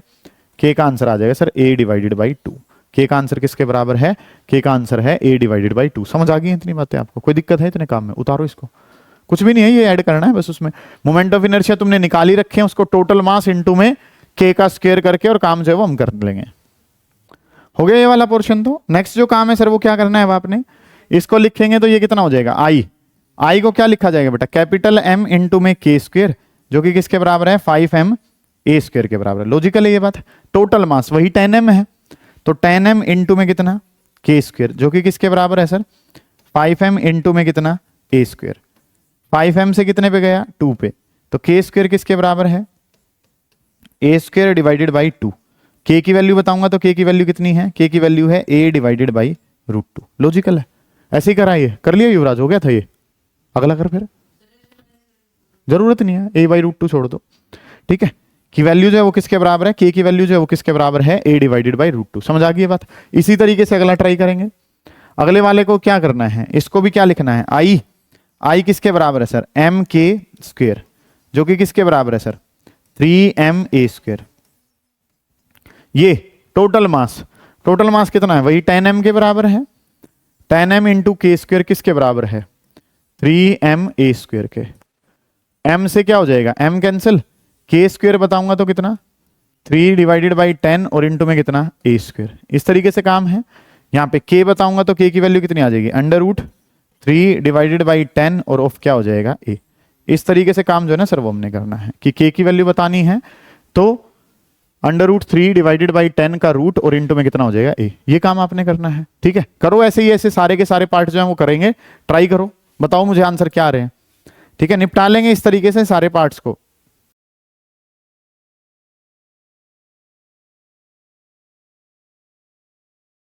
k का आंसर आ जाएगा sir a divided by 2। k का आंसर किसके बराबर है, k का आंसर है a डिवाइडेड बाई 2। समझ आ गई इतनी बातें आपको, कोई दिक्कत है इतने काम में, उतारो इसको, कुछ भी नहीं है, ये ऐड करना है बस। उसमें मोमेंट ऑफ इनर्शिया तुमने निकाल ही रखे हैं, उसको टोटल मास इनटू में k का स्क्वायर करके और काम जो है वो हम कर लेंगे। हो गया ये वाला पोर्शन। तो नेक्स्ट जो काम है सर वो क्या करना है, अब आपने इसको लिखेंगे तो ये कितना हो जाएगा आई को क्या लिखा जाएगा बेटा, कैपिटल M इंटू में k² जो कि किसके बराबर है 5ma² के बराबर है। लॉजिकल है ये बात। टोटल मास वही 10m है, तो 10m इंटू में कितना k² जो कि किसके बराबर है सर 5m इंटू में कितना a²। 5m से कितने पे गया 2 पे, तो k² किसके बराबर है a² डिवाइडेड बाई 2। k की वैल्यू बताऊंगा तो k की वैल्यू कितनी है, k की वैल्यू है a डिवाइडेड बाई √2। लॉजिकल है, ऐसे ही करा, ये कर लिया युवराज, हो गया था ये। अगला कर, फिर जरूरत नहीं है, a बाई √2 छोड़ दो, ठीक है। की वैल्यू जो है वो किसके बराबर है, k की वैल्यू जो है वो किसके बराबर है a डिवाइडेड बाई √2। समझ आ गई ये बात। इसी तरीके से अगला ट्राई करेंगे। अगले वाले को क्या करना है, इसको भी क्या लिखना है, आई किसके बराबर है सर mk² जो कि किसके बराबर है सर 3ma²। ये टोटल मास कितना है, वही 10m के बराबर है। 10m इंटू k² किसके बराबर है 3ma² के। m से क्या हो जाएगा, m कैंसिल, k² बताऊंगा तो कितना 3 डिवाइडेड बाई 10 और इंटू में कितना a²। इस तरीके से काम है। यहाँ पे k बताऊंगा तो k की वैल्यू कितनी आ जाएगी √3 डिवाइडेड बाई 10 और ऑफ क्या हो जाएगा a। इस तरीके से काम जो है ना सर वो हमने करना है कि k की वैल्यू बतानी है तो √3 डिवाइडेड बाई 10 का रूट और इंटू में कितना हो जाएगा a। ये काम आपने करना है, ठीक है। करो ऐसे ही, ऐसे सारे के सारे पार्ट जो है वो करेंगे, ट्राई करो, बताओ मुझे आंसर क्या आ रहे हैं, ठीक है। निपटा लेंगे इस तरीके से सारे पार्ट्स को।